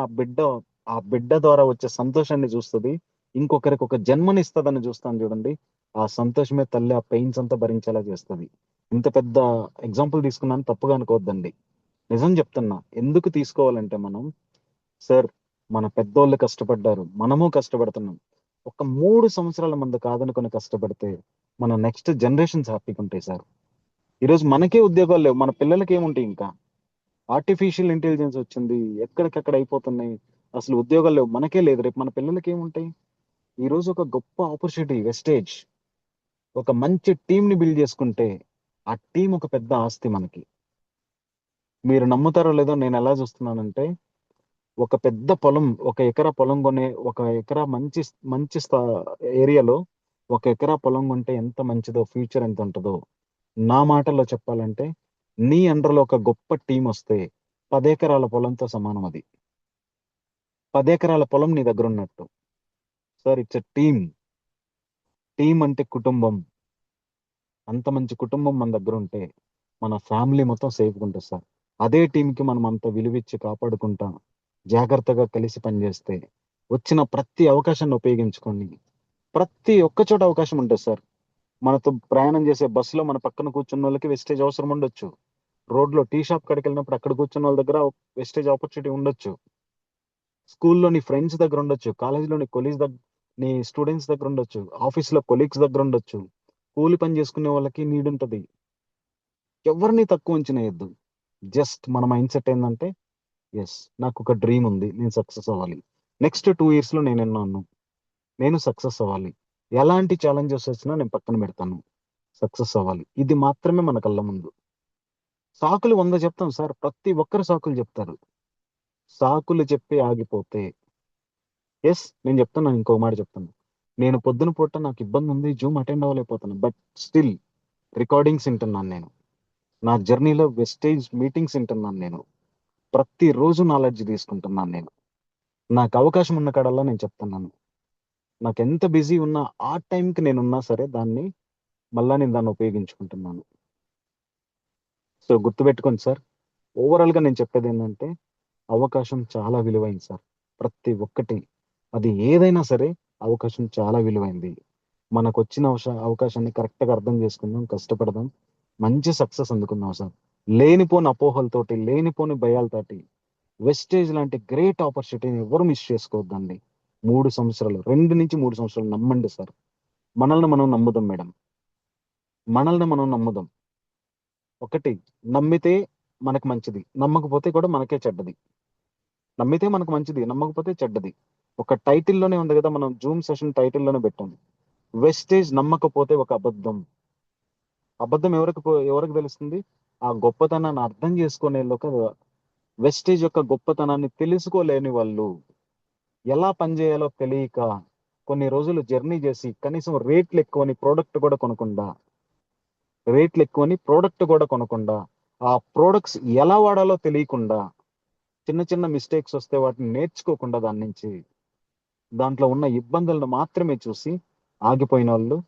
ఆ బిడ్డ ద్వారా వచ్చే సంతోషాన్ని చూస్తుంది. ఇంకొకరికి ఒక జన్మనిస్తుందని చూస్తాను చూడండి. ఆ సంతోషమే తల్లి ఆ పెయిన్స్ అంతా భరించేలా చేస్తుంది. ఇంత పెద్ద ఎగ్జాంపుల్ తీసుకున్నాను, తప్పుగా అనుకోవద్దండి. నిజం చెప్తున్నా. ఎందుకు తీసుకోవాలంటే మనం, సార్, మన పెద్దోళ్ళు కష్టపడ్డారు, మనము కష్టపడుతున్నాం. ఒక 3 సంవత్సరాల మంది కాదనుకొని కష్టపడితే మన నెక్స్ట్ జనరేషన్స్ హ్యాపీగా ఉంటాయి సార్. ఈరోజు మనకే ఉద్యోగాలు లేవు, మన పిల్లలకి ఏముంటాయి ఇంకా? ఆర్టిఫిషియల్ ఇంటెలిజెన్స్ వచ్చింది, ఎక్కడికక్కడ అయిపోతున్నాయి. అసలు ఉద్యోగాలు లేవు, మనకే లేదు, రేపు మన పిల్లలకి ఏముంటాయి? ఈ రోజు ఒక గొప్ప ఆపర్చునిటీ వెస్టేజ్. ఒక మంచి టీం ని బిల్డ్ చేసుకుంటే ఆ టీం ఒక పెద్ద ఆస్తి మనకి. మీరు నమ్ముతారో లేదో, నేను ఎలా చూస్తున్నానంటే, ఒక పెద్ద పొలం, ఒక ఎకరా పొలం కొనే, ఒక ఎకరా మంచి మంచి ఏరియాలో ఒక ఎకరా పొలం కొంటే ఎంత మంచిదో, ఫ్యూచర్ ఎంత ఉంటుందో, నా మాటల్లో చెప్పాలంటే, నీ అండర్లో ఒక గొప్ప టీం వస్తే 10 ఎకరాల పొలంతో సమానం అది. 10 ఎకరాల పొలం నీ దగ్గర ఉన్నట్టు. Sir, it's a team. Team అంటే కుటుంబం. అంత మంచి కుటుంబం మన దగ్గర ఉంటే మన ఫ్యామిలీ మొత్తం సేఫ్గా ఉంటుంది సార్. అదే టీంకి మనం అంత విలువిచ్చి కాపాడుకుంటాం, జాగ్రత్తగా కలిసి పనిచేస్తే వచ్చిన ప్రతి అవకాశాన్ని ఉపయోగించుకొని, ప్రతి ఒక్క చోట అవకాశం ఉంటుంది సార్. మనతో ప్రయాణం చేసే బస్సులో మన పక్కన కూర్చున్న వాళ్ళకి వెస్టేజ్ అవసరం ఉండొచ్చు. రోడ్లో టీ షాప్ కాడికి వెళ్ళినప్పుడు అక్కడ కూర్చున్న వాళ్ళ దగ్గర వెస్టేజ్ ఆపర్చునిటీ ఉండొచ్చు. స్కూల్లో నీ ఫ్రెండ్స్ దగ్గర ఉండొచ్చు, కాలేజీలో నీ కొలీగ్స్ దగ్గర, నీ స్టూడెంట్స్ దగ్గర ఉండొచ్చు, ఆఫీస్లో కొలీగ్స్ దగ్గర ఉండొచ్చు. కూలి పని చేసుకునే వాళ్ళకి నీడ్ ఉంటుంది. ఎవరిని తక్కువ అంచనేయద్దు. జస్ట్ మన మైండ్ సెట్ ఏంటంటే, ఎస్, నాకు ఒక డ్రీమ్ ఉంది, నేను సక్సెస్ అవ్వాలి. నెక్స్ట్ 2 years లో నేను ఎన్నాను, నేను సక్సెస్ అవ్వాలి. ఎలాంటి ఛాలెంజెస్ వచ్చినా నేను పక్కన పెడతాను, సక్సెస్ అవ్వాలి. ఇది మాత్రమే మన కళ్ళ ముందు. సాకులు 100 చెప్తాం సార్, ప్రతి ఒక్కరు సాకులు చెప్తారు. సాకులు చెప్పి ఆగిపోతే, ఎస్, నేను చెప్తున్నాను, ఇంకో మాట చెప్తాను. నేను పొద్దున పూట నాకు ఇబ్బంది ఉంది, జూమ్ అటెండ్ అవ్వలేకపోతున్నాను, బట్ స్టిల్ రికార్డింగ్స్ వింటున్నాను నేను. నా జర్నీలో వెస్టేజ్ మీటింగ్స్ వింటున్నాను నేను. ప్రతిరోజు నాలెడ్జ్ తీసుకుంటున్నాను నేను. నాకు అవకాశం ఉన్న కాడల్లా నేను చెప్తున్నాను. నాకు ఎంత బిజీ ఉన్నా ఆ టైంకి నేనున్నా సరే, మళ్ళా నేను దాన్ని ఉపయోగించుకుంటున్నాను. సో గుర్తుపెట్టుకోండి సార్, ఓవరాల్గా నేను చెప్పేది ఏంటంటే, అవకాశం చాలా విలువైంది సార్. ప్రతి ఒక్కటి, అది ఏదైనా సరే, అవకాశం చాలా విలువైంది. మనకు వచ్చిన అవకాశాన్ని కరెక్ట్గా అర్థం చేసుకుందాం, కష్టపడదాం, మంచి సక్సెస్ అందుకుందాం సార్. లేనిపోని అపోహలతోటి, లేనిపోని భయాలతోటి వెస్టేజ్ లాంటి గ్రేట్ ఆపర్చునిటీని ఎవరు మిస్ చేసుకోవద్దండి. 3 సంవత్సరాలు, 2 నుంచి 3 సంవత్సరాలు నమ్మండి సార్. మనల్ని మనం నమ్ముదాం మేడం, మనల్ని మనం నమ్ముదాం. ఒకటి, నమ్మితే మనకు మంచిది, నమ్మకపోతే కూడా మనకే చెడ్డది. నమ్మితే మనకు మంచిది, నమ్మకపోతే చెడ్డది. ఒక టైటిల్లోనే ఉంది కదా, మనం జూమ్ సెషన్ టైటిల్లోనే పెట్టాం, వెస్టేజ్ నమ్మకపోతే ఒక అబద్ధం. అబద్ధం ఎవరికి తెలుస్తుంది? ఆ గొప్పతనాన్ని అర్థం చేసుకునే వెస్టేజ్ యొక్క గొప్పతనాన్ని తెలుసుకోలేని వాళ్ళు, ఎలా పనిచేయాలో తెలియక కొన్ని రోజులు జర్నీ చేసి కనీసం రేట్లు ఎక్కువని ప్రోడక్ట్ కూడా కొనకుండా, ఆ ప్రోడక్ట్స్ ఎలా వాడాలో తెలియకుండా, చిన్న చిన్న మిస్టేక్స్ వస్తే వాటిని నేర్చుకోకుండా దాని నుంచి, దాంట్లో ఉన్న ఇబ్బందులను మాత్రమే చూసి ఆగిపోయిన వాళ్ళు,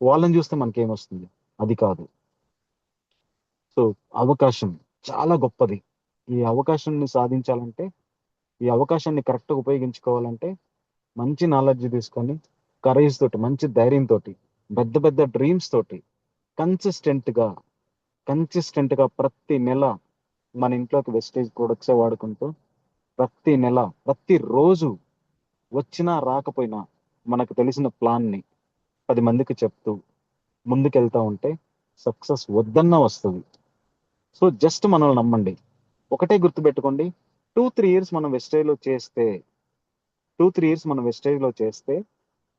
వాళ్ళని చూస్తే మనకేమొస్తుంది? అది కాదు. సో అవకాశం చాలా గొప్పది. ఈ అవకాశాన్ని సాధించాలంటే, ఈ అవకాశాన్ని కరెక్ట్గా ఉపయోగించుకోవాలంటే, మంచి నాలెడ్జ్ తీసుకొని, కరేజ్ తోటి, మంచి ధైర్యంతో, పెద్ద పెద్ద డ్రీమ్స్ తోటి, కన్సిస్టెంట్ గా కన్సిస్టెంట్ గా ప్రతి నెల మన ఇంట్లోకి వెస్టేజ్ ప్రొడక్ట్సే వాడుకుంటూ, ప్రతి నెల, ప్రతి రోజు, వచ్చినా రాకపోయినా మనకు తెలిసిన ప్లాన్ ని 10 మందికి చెప్తూ ముందుకెళ్తా ఉంటే సక్సెస్ వద్దన్నా వస్తుంది. సో జస్ట్ మనల్ని నమ్మండి. ఒకటే గుర్తుపెట్టుకోండి, 2-3 years మనం వెస్టేజ్ లో చేస్తే 2-3 years మనం వెస్టేజ్ లో చేస్తే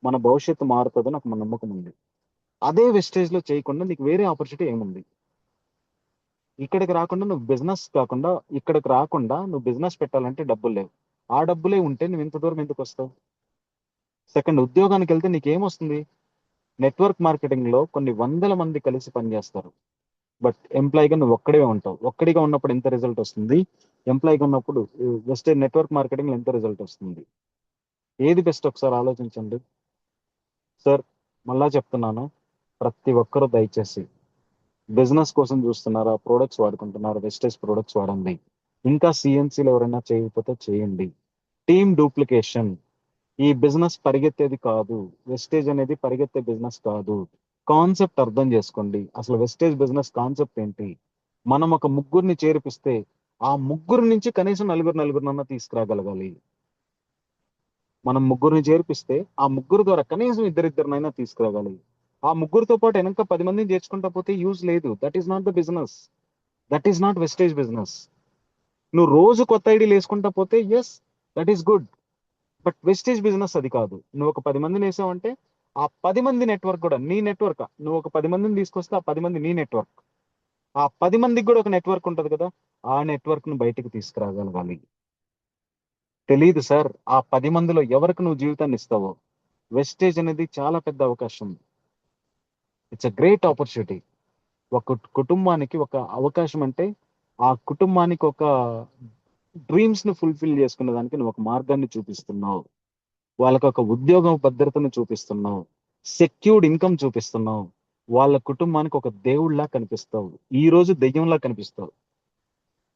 మన భవిష్యత్తు మారుతుందని నాకు నమ్మకం ఉంది. అదే వెస్టేజ్ లో చేయకుండా నీకు వేరే ఆపర్చునిటీ ఏముంది? ఇక్కడికి రాకుండా నువ్వు బిజినెస్ కాకుండా, ఇక్కడికి రాకుండా నువ్వు బిజినెస్ పెట్టాలంటే డబ్బులు లేవు. ఆ డబ్బులే ఉంటే నువ్వు ఇంత దూరం ఎందుకు వస్తావు? సెకండ్, ఉద్యోగానికి వెళ్తే నీకేమొస్తుంది? నెట్వర్క్ మార్కెటింగ్ లో కొన్ని వందల మంది కలిసి పనిచేస్తారు, బట్ ఎంప్లాయీగా నువ్వు ఒక్కడే ఉంటావు. ఒక్కడిగా ఉన్నప్పుడు ఎంత రిజల్ట్ వస్తుంది? ఎంప్లాయీగా ఉన్నప్పుడు వెస్టేజ్ నెట్వర్క్ మార్కెటింగ్ ఎంత రిజల్ట్ వస్తుంది? ఏది బెస్ట్ ఒకసారి ఆలోచించండి. సార్ మళ్ళా చెప్తున్నాను, ప్రతి ఒక్కరూ దయచేసి బిజినెస్ కోసం చూస్తున్నారా, ప్రోడక్ట్స్ వాడుకుంటున్నారా, వెస్టేజ్ ప్రోడక్ట్స్ వాడండి. ఇంకా సిఎన్సీలు ఎవరైనా చేయకపోతే చేయండి. టీమ్ డూప్లికేషన్, ఈ బిజినెస్ పరిగెత్తేది కాదు. వెస్టేజ్ అనేది పరిగెత్తే బిజినెస్ కాదు. కాన్సెప్ట్ అర్థం చేసుకోండి. అసలు వెస్టేజ్ బిజినెస్ కాన్సెప్ట్ ఏంటి? మనం ఒక ముగ్గురిని చేర్పిస్తే ఆ ముగ్గురు నుంచి కనీసం నలుగురినన్నా తీసుకురాగలగాలి. మనం ముగ్గురిని చేర్పిస్తే ఆ ముగ్గురు ద్వారా కనీసం ఇద్దరిద్దరినైనా తీసుకురాగలి. ఆ ముగ్గురితో పాటు వెనక 10 మందిని చేర్చుకుంటా పోతే యూజ్ లేదు. That is not the business. That is not wastage business. నువ్వు రోజు కొత్త ఐడీలు వేసుకుంటా పోతే yes, that is good. But wastage business అది కాదు. నువ్వు ఒక 10 మందిని వేసావంటే ఆ 10 మంది నెట్వర్క్ కూడా నీ నెట్వర్క్. నువ్వు ఒక 10 మందిని తీసుకొస్తే ఆ 10 మంది నీ నెట్వర్క్. ఆ 10 మందికి కూడా ఒక నెట్వర్క్ ఉంటది కదా, ఆ నెట్వర్క్ ను బయటికి తీసుకురాగలగాలి. తెలియదు సార్, ఆ 10 మందిలో ఎవరికి నువ్వు జీవితాన్ని ఇస్తావో. వెస్టేజ్ అనేది చాలా పెద్ద అవకాశం. It's a great opportunity. ఒక కుటుంబానికి ఒక అవకాశం అంటే ఆ కుటుంబానికి ఒక డ్రీమ్స్ ను ఫుల్ఫిల్ చేసుకునే దానికి నువ్వు ఒక మార్గాన్ని చూపిస్తున్నావు. వాళ్ళకి ఒక ఉద్యోగం భద్రతను చూపిస్తున్నావు. Secured income చూపిస్తున్నావు. వాళ్ళ కుటుంబానికి ఒక దేవుళ్లా కనిపిస్తావు. ఈ రోజు దెయ్యంలా కనిపిస్తావు.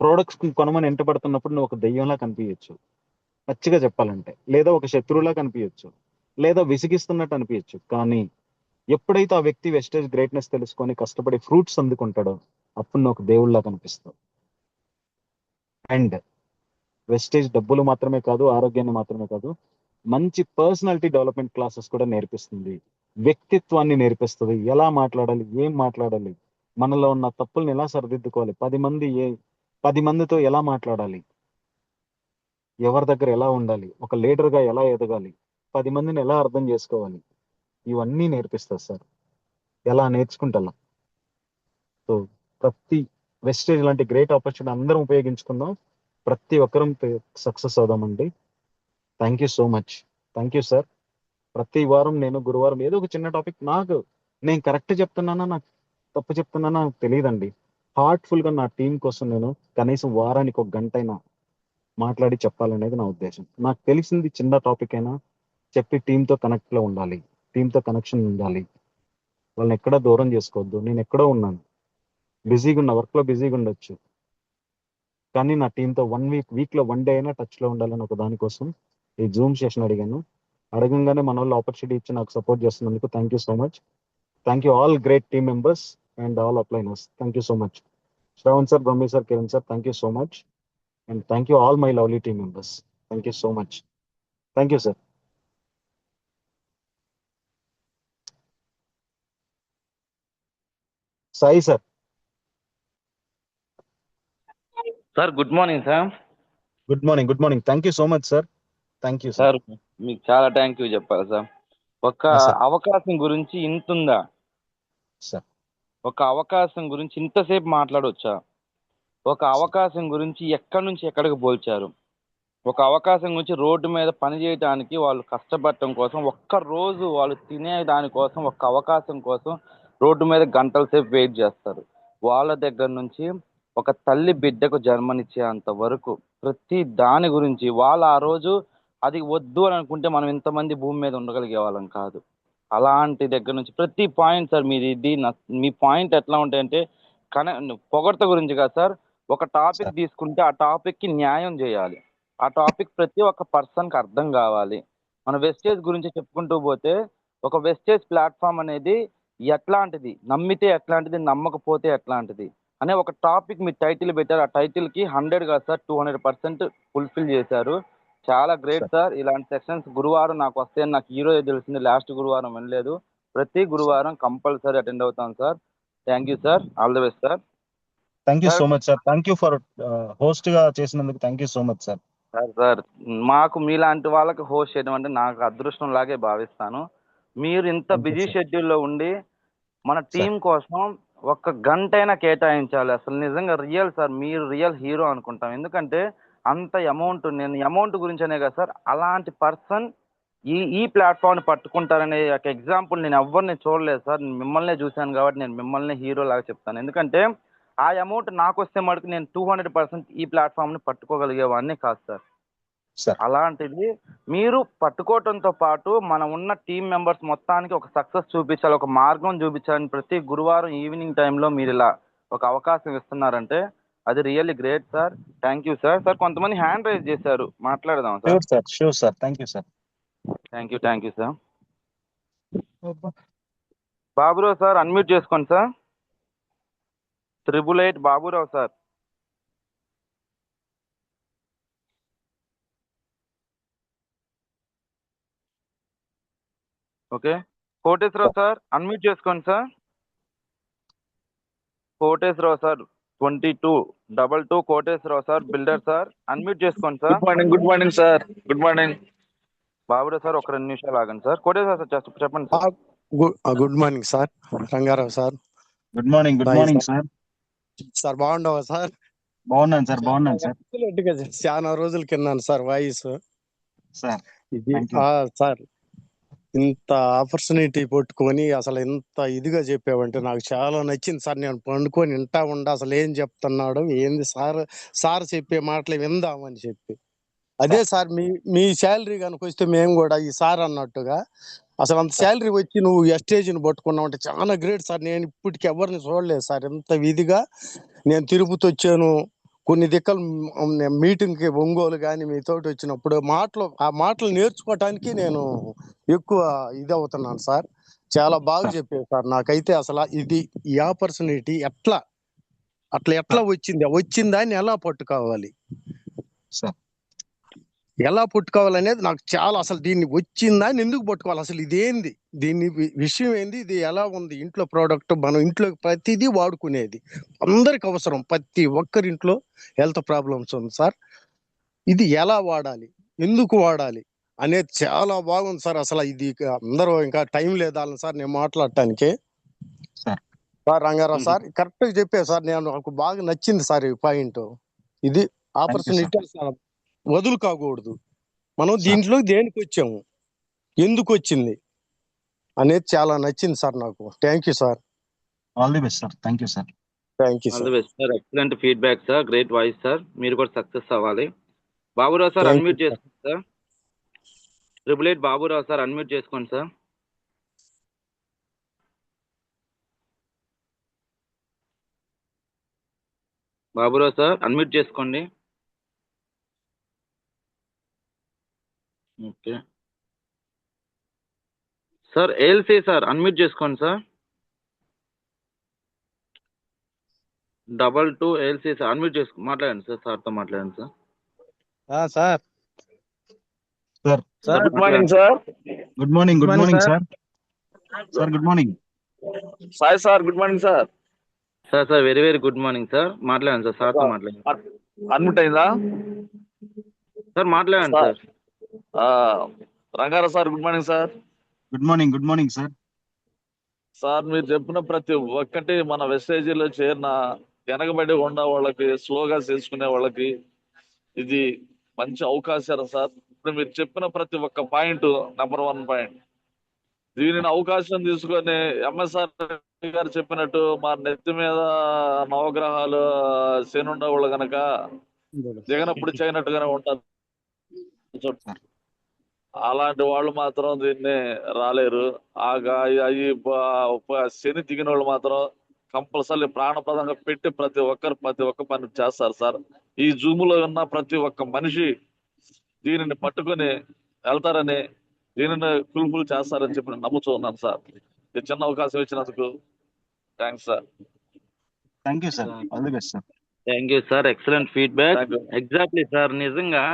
ప్రోడక్ట్స్ కొనమని ఎంటబడుతున్నప్పుడు నువ్వు ఒక దెయ్యంలా కనిపించచ్చు, పచ్చిగా చెప్పాలంటే. లేదా ఒక శత్రువులా కనిపించచ్చు, లేదా విసిగిస్తున్నట్టు అనిపించచ్చు. కానీ ఎప్పుడైతే ఆ వ్యక్తి వెస్టేజ్ గ్రేట్నెస్ తెలుసుకొని కష్టపడి ఫ్రూట్స్ అందుకుంటాడో అప్పుడు నువ్వు ఒక దేవుళ్లా కనిపిస్తావు. అండ్ వెస్టేజ్ డబ్బులు మాత్రమే కాదు, ఆరోగ్యాన్ని మాత్రమే కాదు, మంచి పర్సనాలిటీ డెవలప్మెంట్ క్లాసెస్ కూడా నేర్పిస్తుంది. వ్యక్తిత్వాన్ని నేర్పిస్తుంది. ఎలా మాట్లాడాలి, ఏం మాట్లాడాలి, మనలో ఉన్న తప్పుల్ని ఎలా సరిదిద్దుకోవాలి, 10 మందితో ఎలా మాట్లాడాలి, ఎవరి దగ్గర ఎలా ఉండాలి, ఒక లీడర్ గా ఎలా ఎదగాలి, 10 మందిని ఎలా అర్థం చేసుకోవాలి, ఇవన్నీ నేర్పిస్తారు సార్. ఎలా నేర్చుకుంటా. సో ప్రతి వెస్టేజ్ లాంటి గ్రేట్ ఆపర్చునిటీ అందరం ఉపయోగించుకుందాం. ప్రతి ఒక్కరం సక్సెస్ అవుదామండి. Thank you so much. Thank you sir. ప్రతి వారం నేను గురువారం ఏదో ఒక చిన్న టాపిక్, నేను కరెక్ట్ చెప్తున్నానా, నాకు తప్పు చెప్తున్నానా నాకు తెలియదండి. హార్ట్ఫుల్ గా నా టీం కోసం నేను కనీసం వారానికి ఒక గంట అయినా మాట్లాడి చెప్పాలనేది నా ఉద్దేశం. నాకు తెలిసింది చిన్న టాపిక్ అయినా చెప్పి టీంతో కనెక్ట్ లో ఉండాలి. టీంతో కనెక్షన్ ఉండాలి. వాళ్ళని ఎక్కడా దూరం చేసుకోవద్దు. నేను ఎక్కడో ఉన్నాను, బిజీగా ఉన్న, వర్క్ లో బిజీగా ఉండొచ్చు, కానీ నా టీంతో వీక్ లో 1 డే అయినా టచ్ లో ఉండాలని ఒక దానికోసం ఈ జూమ్ సెషన్ అడిగాను. అడగంగానే మన వాళ్ళు ఆపర్చునిటీ ఇచ్చి నాకు సపోర్ట్ చేస్తున్నందుకు thank you so much. Thank you all great team members and all upliners. Thank you so much. Shravan sir, Brahmi sir, Kiran sir, thank you so much. And thank you all my lovely team members. Thank you so much. Thank you sir. Sai sir. Sir good morning sir. Good morning. Good morning. Thank you so much sir. Thank you sir. Sir మీకు చాలా thank you చెప్పాలి sir. ఒక sir. అవకాశం గురించి ఇంతుందా? Sir. ఒక అవకాశం గురించి ఇంతసేపు మాట్లాడవచ్చా? ఒక అవకాశం గురించి ఎక్కడి నుంచి ఎక్కడికి పోల్చారు? ఒక అవకాశం గురించి రోడ్డు మీద పని చేయడానికి వాళ్ళు కష్టపడటం కోసం, ఒక్క రోజు వాళ్ళు తినే దానికోసం, ఒక్క అవకాశం కోసం రోడ్డు మీద గంటల సేపు వెయిట్ చేస్తారు. వాళ్ళ దగ్గర నుంచి ఒక తల్లి బిడ్డకు జన్మనిచ్చేంత వరకు ప్రతి దాని గురించి వాళ్ళు ఆ రోజు అది వద్దు అని అనుకుంటే మనం ఇంతమంది భూమి మీద ఉండగలిగే వాళ్ళం కాదు. అలాంటి దగ్గర నుంచి ప్రతి పాయింట్ సార్ మీది ఇది మీ పాయింట్ ఎట్లా ఉంటాయంటే పొగడ్త గురించి కాదు సార్. ఒక టాపిక్ సార్. తీసుకుంటే ఆ టాపిక్ కి న్యాయం చేయాలి. ఆ టాపిక్ ప్రతి ఒక్క పర్సన్కి అర్థం కావాలి. మన వెస్టేజ్ గురించి చెప్పుకుంటూ పోతే ఒక వెస్టేజ్ ప్లాట్ఫామ్ అనేది ఎట్లాంటిది, నమ్మితే ఎట్లాంటిది, నమ్మకపోతే ఎట్లాంటిది అనే ఒక టాపిక్ మీరు టైటిల్ పెట్టారు. ఆ టైటిల్కి 100 కాదు సార్, 200% ఫుల్ఫిల్ చేశారు. చాలా గ్రేట్ సార్. సార్. ఇలాంటి సెషన్స్ గురువారం నాకు వస్తాయని నాకు ఈరోజే తెలిసింది. లాస్ట్ గురువారం వినలేదు. ప్రతి గురువారం కంపల్సరీ అటెండ్ అవుతాను sir. Thank you sir. All the best sir. Thank you sir so much sir. Thank you for host గా చేసినందుకు thank you so much sir. Sir sir మాకు మీలాంటి వాళ్ళకి హోస్ట్ చేయడం అంటే నాకు అదృష్టం లాగే భావిస్తాను. మీరు ఇంత థ్యాంక్ యూ బిజీ సార్. షెడ్యూల్లో ఉండి మన టీం సార్. కోసం ఒక్క గంటైనా కేటాయించాలి. అసలు నిజంగా రియల్ సార్, మీరు రియల్ హీరో అనుకుంటాం. ఎందుకంటే అంత అమౌంట్, నేను అమౌంట్ గురించనే కదా సార్, అలాంటి పర్సన్ ఈ ఈ ప్లాట్ఫామ్ని పట్టుకుంటారనే ఒక ఎగ్జాంపుల్ నేను ఎవరిని చూడలేదు సార్. మిమ్మల్నే చూశాను కాబట్టి నేను మిమ్మల్ని హీరో లాగా చెప్తాను. ఎందుకంటే ఆ అమౌంట్ నాకు వస్తే మటుకు నేను 200% ఈ ప్లాట్ఫామ్ని పట్టుకోగలిగేవాడిని కాదు సార్. సార్ అలాంటిది మీరు పట్టుకోవటంతో పాటు మనం ఉన్న టీం మెంబర్స్ మొత్తానికి ఒక సక్సెస్ చూపించాలి, ఒక మార్గం చూపించాలని ప్రతి గురువారం ఈవినింగ్ టైంలో మీరు ఇలా ఒక అవకాశం ఇస్తున్నారంటే అది really great sir. Thank you sir. Sir కొంతమంది హ్యాండ్ రైజ్ చేశారు, మాట్లాడదాం sir. Sure sir. Thank you sir. Thank you sir. Baburao sir unmute చేసుకోండి sir. 888 Baburao sir. Okay. Koteswararao sir unmute చేసుకోండి sir. Koteswararao sir 2222 Koteswararao sir builder sir unmute చేసుకోండి sir. Good morning sir. Good morning. Baburao sir ఒక 2 నిమిషాలు ఆగండి sir. Koteswararao sir చెప్పండి sir. Good morning sir. Rangarao sir. Good morning. Good morning sir. Sir బాగుండవా sir? బాగున్నాను sir. బాగున్నాను sir. చాలా రోజులు కిన్నాను సార్ వాయిస్ సార్ ఇది. Thank you. సార్ ఇంత ఆపర్చునిటీ పట్టుకొని అసలు ఇంత ఇదిగా చెప్పావంటే నాకు చాలా నచ్చింది సార్. నేను పండుకొని వింటా ఉండ అసలు ఏం చెప్తున్నాడు ఏంది సార్ చెప్పే మాటలు విందామని చెప్పి అదే సార్ మీ శాలరీ కనుక వస్తే మేము కూడా ఈ సార్ అన్నట్టుగా అసలు అంత శాలరీ వచ్చి నువ్వు ఎస్టేజ్ని పట్టుకున్నావు అంటే చాలా గ్రేట్ సార్. నేను ఇప్పటికి ఎవరిని చూడలేదు సార్ ఇంత విధిగా. నేను తిరుపతి వచ్చాను కొన్ని దిక్కలు మీటింగ్కి ఒంగోలు కానీ మీతోటి వచ్చినప్పుడు ఆ మాటలు నేర్చుకోవటానికి నేను ఎక్కువ ఇది అవుతున్నాను సార్. చాలా బాగా చెప్పారు సార్. నాకైతే అసలు ఈ ఆపర్చునిటీ ఎట్లా వచ్చిందా అని ఎలా పట్టుకోవాలి, ఎలా పట్టుకోవాలనేది నాకు చాలా అసలు దీన్ని వచ్చిందా అని ఎందుకు పట్టుకోవాలి, అసలు ఇదేంది, దీని విషయం ఏంది, ఇది ఎలా ఉంది, ఇంట్లో ప్రోడక్ట్ మనం ఇంట్లో ప్రతిదీ వాడుకునేది అందరికి అవసరం. ప్రతి ఒక్కరింట్లో హెల్త్ ప్రాబ్లమ్స్ ఉంది సార్. ఇది ఎలా వాడాలి, ఎందుకు వాడాలి అనేది చాలా బాగుంది సార్. అసలు ఇది అందరూ ఇంకా టైం లేదా సార్ నేను మాట్లాడటానికి. సార్ రంగారావు సార్ కరెక్ట్ గా చెప్పారు సార్. నాకు బాగా నచ్చింది సార్ ఈ పాయింట్. ఇది ఆపర్చునిటీ వదులుకోకూడదు. మనం దీంట్లో దేనికి వచ్చాము, ఎందుకు వచ్చింది అనేది చాలా నచ్చింది సార్ నాకు. Thank you sir. All the best sir. Thank you sir. Thank you all the best sir. Excellent feedback sir. Great voice sir. మీరు కూడా సక్సెస్ అవ్వాలి. బాబురావు సార్ అన్మ్యూట్ చేసుకోండి సార్. 888 బాబురావు సార్ అన్మ్యూట్ చేసుకోండి సార్. బాబురావు సార్ అన్మ్యూట్ చేసుకోండి. Okay sir. ALC sir unmute చేసుకోండి sir. 22 ALC sir unmute చేసుకో మాట్లాడండి sir. సార్తో మాట్లాడండి sir. Sir sir good morning sir. Good morning. Good morning sir. Sir good morning. Sai sir good morning sir. Sir very very good morning sir. మాట్లాడండి sir. సార్తో మాట్లాడండి. Unmute అయిందా sir? మాట్లాడండి sir. Rangarao sir good morning sir. Good morning. Good morning sir. Sir మీరు చెప్పిన ప్రతి ఒక్కటి మన వెస్టేజీలో చేరిన వెనకబడి ఉన్న వాళ్ళకి, స్లోగా చేసుకునే వాళ్ళకి ఇది మంచి అవకాశాలు సార్. ఇప్పుడు మీరు చెప్పిన ప్రతి ఒక్క పాయింట్ నెంబర్ 1 పాయింట్. దీనిని అవకాశం తీసుకొని ఎంఎస్ఆర్ గారు చెప్పినట్టు మా నెత్తి మీద నవగ్రహాలు శని ఉండేవాళ్ళు గనక దిగనప్పుడు చేయనట్టుగానే ఉంటారు. అలాంటి వాళ్ళు మాత్రం దీన్ని రాలేరు. శని దిగిన వాళ్ళు మాత్రం కంపల్సరీ ప్రాణప్రదంగా పెట్టి ప్రతి ఒక్క పని చేస్తారు సార్. ఈ జూమ్ లో ఉన్న ప్రతి ఒక్క మనిషి దీనిని పట్టుకొని వెళ్తారని, దీనిని ఫుల్ఫిల్ చేస్తారని చెప్పి నేను నమ్ముతూ ఉన్నాను సార్. ఈ చిన్న అవకాశం ఇచ్చినందుకు thanks sir. Thank you sir. All the best sir. Thank you sir. Excellent feedback. Exactly sir. నిజంగా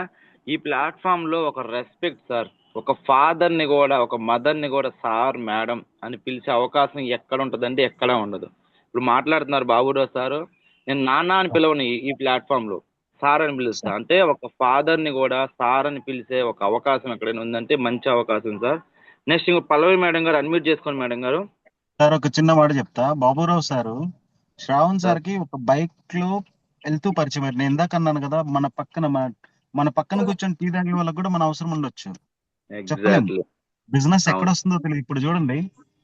ఈ ప్లాట్ఫామ్ లో ఒక రెస్పెక్ట్ సార్. ఒక ఫాదర్ ని కూడా, ఒక మదర్ ని కూడా సార్, మేడం అని పిలిచే అవకాశం ఎక్కడ ఉంటుందంటే ఎక్కడా ఉండదు. ఇప్పుడు మాట్లాడుతున్నారు బాబురావు సార్, నేను నాన్న అని పిలవని ఈ ప్లాట్ఫామ్ లో సార్ అని పిలుస్తా. అంటే ఒక ఫాదర్ ని కూడా సార్ అని పిలిచే ఒక అవకాశం ఎక్కడైనా ఉందంటే మంచి అవకాశం సార్. నెక్స్ట్ ఇంకో పల్లవి మేడం గారు అన్మ్యూట్ చేసుకోండి మేడం గారు. సార్ ఒక చిన్న మాట చెప్తా. బాబురావు సారు శ్రావణ్ సార్ కి ఒక బైక్ లో వెళ్తూ పరిచయం. నేను ఇందాక అన్నాను కదా, మన పక్కన కూర్చొని టీ తాగే వాళ్ళకి కూడా మన అవసరం ఉండొచ్చు. చెప్పలేము బిజినెస్ ఎక్కడ వస్తుందో తెలియదు. ఇప్పుడు చూడండి,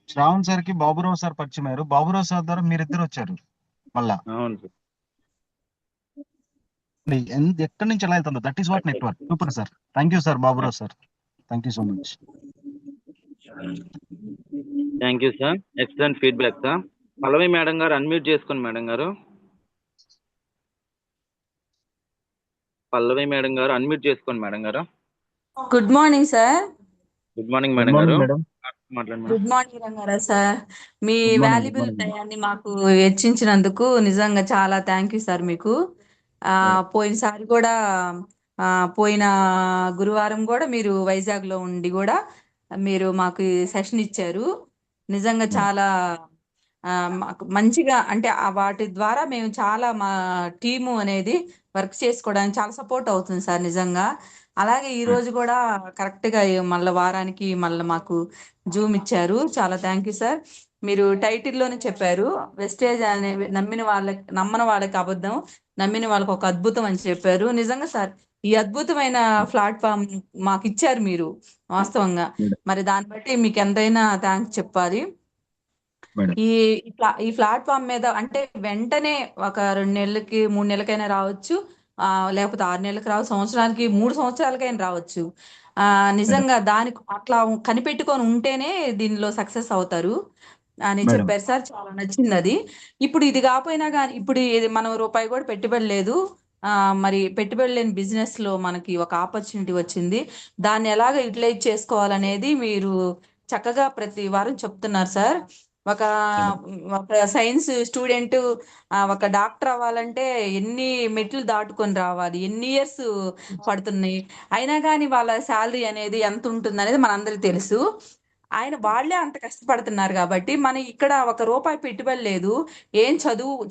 శ్రావణ్ సార్ కి బాబురావు సార్ పరిచయం అయ్యారు. బాబురావు సార్ ద్వారా మీరిద్దరు వచ్చారు. మళ్ళా అవును సార్. ఎక్కడి నుంచి ఎలా వెళ్తుందో that is what network. Super sir. Thank you sir Baburao sir. Thank you so much. Thank you sir. Excellent feedback sir. Pallavi madam గారు అన్మ్యూట్ చేసుకోండి మేడం గారు. పల్లవి మేడం గారు అన్మ్యూట్ చేసుకోండి మేడం గారు. Good morning sir. Good morning good madam గారు. Morning madam. మాట్లాడండి madam. Good morning Rangarao sir. మీ good morning. Good valuable morning. టయాన్ని మాకు వెచ్చించినందుకు నిజంగా చాలా థ్యాంక్ యూ సార్ మీకు. మేడం. పోయినసారి కూడా పోయిన గురువారం కూడా మీరు వైజాగ్లో ఉండి కూడా మీరు మాకు సెషన్ ఇచ్చారు. నిజంగా మేడం. చాలా మాకు మంచిగా అంటే వాటి ద్వారా మేము చాలా మా టీము అనేది వర్క్ చేసుకోవడానికి చాలా సపోర్ట్ అవుతుంది సార్ నిజంగా. అలాగే ఈ మేడం. రోజు కూడా కరెక్ట్గా మళ్ళీ వారానికి మళ్ళీ మాకు జూమ్ ఇచ్చారు. చాలా థ్యాంక్ యూ సార్. మీరు టైటిల్లోనే చెప్పారు వెస్టేజ్ అనే నమ్మని వాళ్ళకి అబద్ధం, నమ్మిన వాళ్ళకి ఒక అద్భుతం అని చెప్పారు. నిజంగా సార్ ఈ అద్భుతమైన ప్లాట్ఫామ్ మాకు ఇచ్చారు మీరు వాస్తవంగా. మేడం. మరి దాన్ని బట్టి మీకు ఎంతైనా థ్యాంక్స్ చెప్పాలి. మేడం. ఈ ప్లాట్ఫామ్ మీద అంటే వెంటనే ఒక 2 నెలలకి 3 నెలలకైనా రావచ్చు, లేకపోతే 6 నెలలకు రావచ్చు, సంవత్సరానికి 3 సంవత్సరాలకైనా రావచ్చు. మేడం. నిజంగా దానికి అట్లా కనిపెట్టుకొని ఉంటేనే దీనిలో సక్సెస్ అవుతారు అని మేడం. చెప్పారు సార్. చాలా నచ్చింది అది. ఇప్పుడు ఇది కాకపోయినా కానీ ఇప్పుడు ఇది మనం రూపాయి కూడా పెట్టుబడి లేదు. మరి పెట్టుబడి లేని బిజినెస్ లో మనకి ఒక ఆపర్చునిటీ వచ్చింది. దాన్ని ఎలాగ యూటిలైజ్ చేసుకోవాలనేది మీరు చక్కగా ప్రతి వారం చెప్తున్నారు సార్. ఒక మేడం. ఒక సైన్స్ స్టూడెంట్ ఒక డాక్టర్ అవ్వాలంటే ఎన్ని మెట్లు దాటుకొని రావాలి, ఎన్ని ఇయర్స్ పడుతున్నాయి, అయినా కానీ వాళ్ళ శాలరీ అనేది ఎంత ఉంటుంది అనేది మనందరికీ తెలుసు. వాళ్ళే అంత కష్టపడుతున్నారు కాబట్టి మన ఇక్కడ ఒక రూపాయి పెట్టుబడి లేదు. ఏం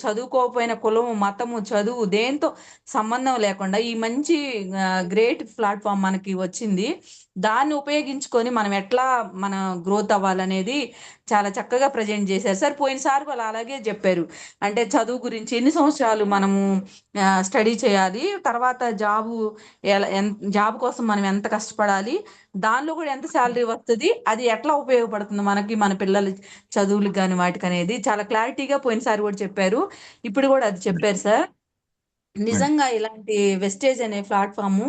చదువుకోకపోయిన కులము, మతము, చదువు దేంతో సంబంధం లేకుండా ఈ మంచి గ్రేట్ ప్లాట్ఫామ్ మనకి వచ్చింది. దాన్ని ఉపయోగించుకొని మనం ఎట్లా మన గ్రోత్ అవ్వాలనేది చాలా చక్కగా ప్రజెంట్ చేశారు సార్. పోయినసారి వాళ్ళు అలాగే చెప్పారు. అంటే చదువు గురించి ఎన్ని సంవత్సరాలు మనము స్టడీ చేయాలి, తర్వాత జాబ్ కోసం మనం ఎంత కష్టపడాలి, దానిలో కూడా ఎంత శాలరీ వస్తుంది, అది ఎట్లా ఉపయోగపడుతుంది మనకి, మన పిల్లల చదువులకు కానీ వాటికి అనేది చాలా క్లారిటీగా పోయినసారి కూడా చెప్పారు. ఇప్పుడు కూడా అది చెప్పారు సార్. మేడం. నిజంగా ఇలాంటి వెస్టేజ్ అనే ప్లాట్ఫాము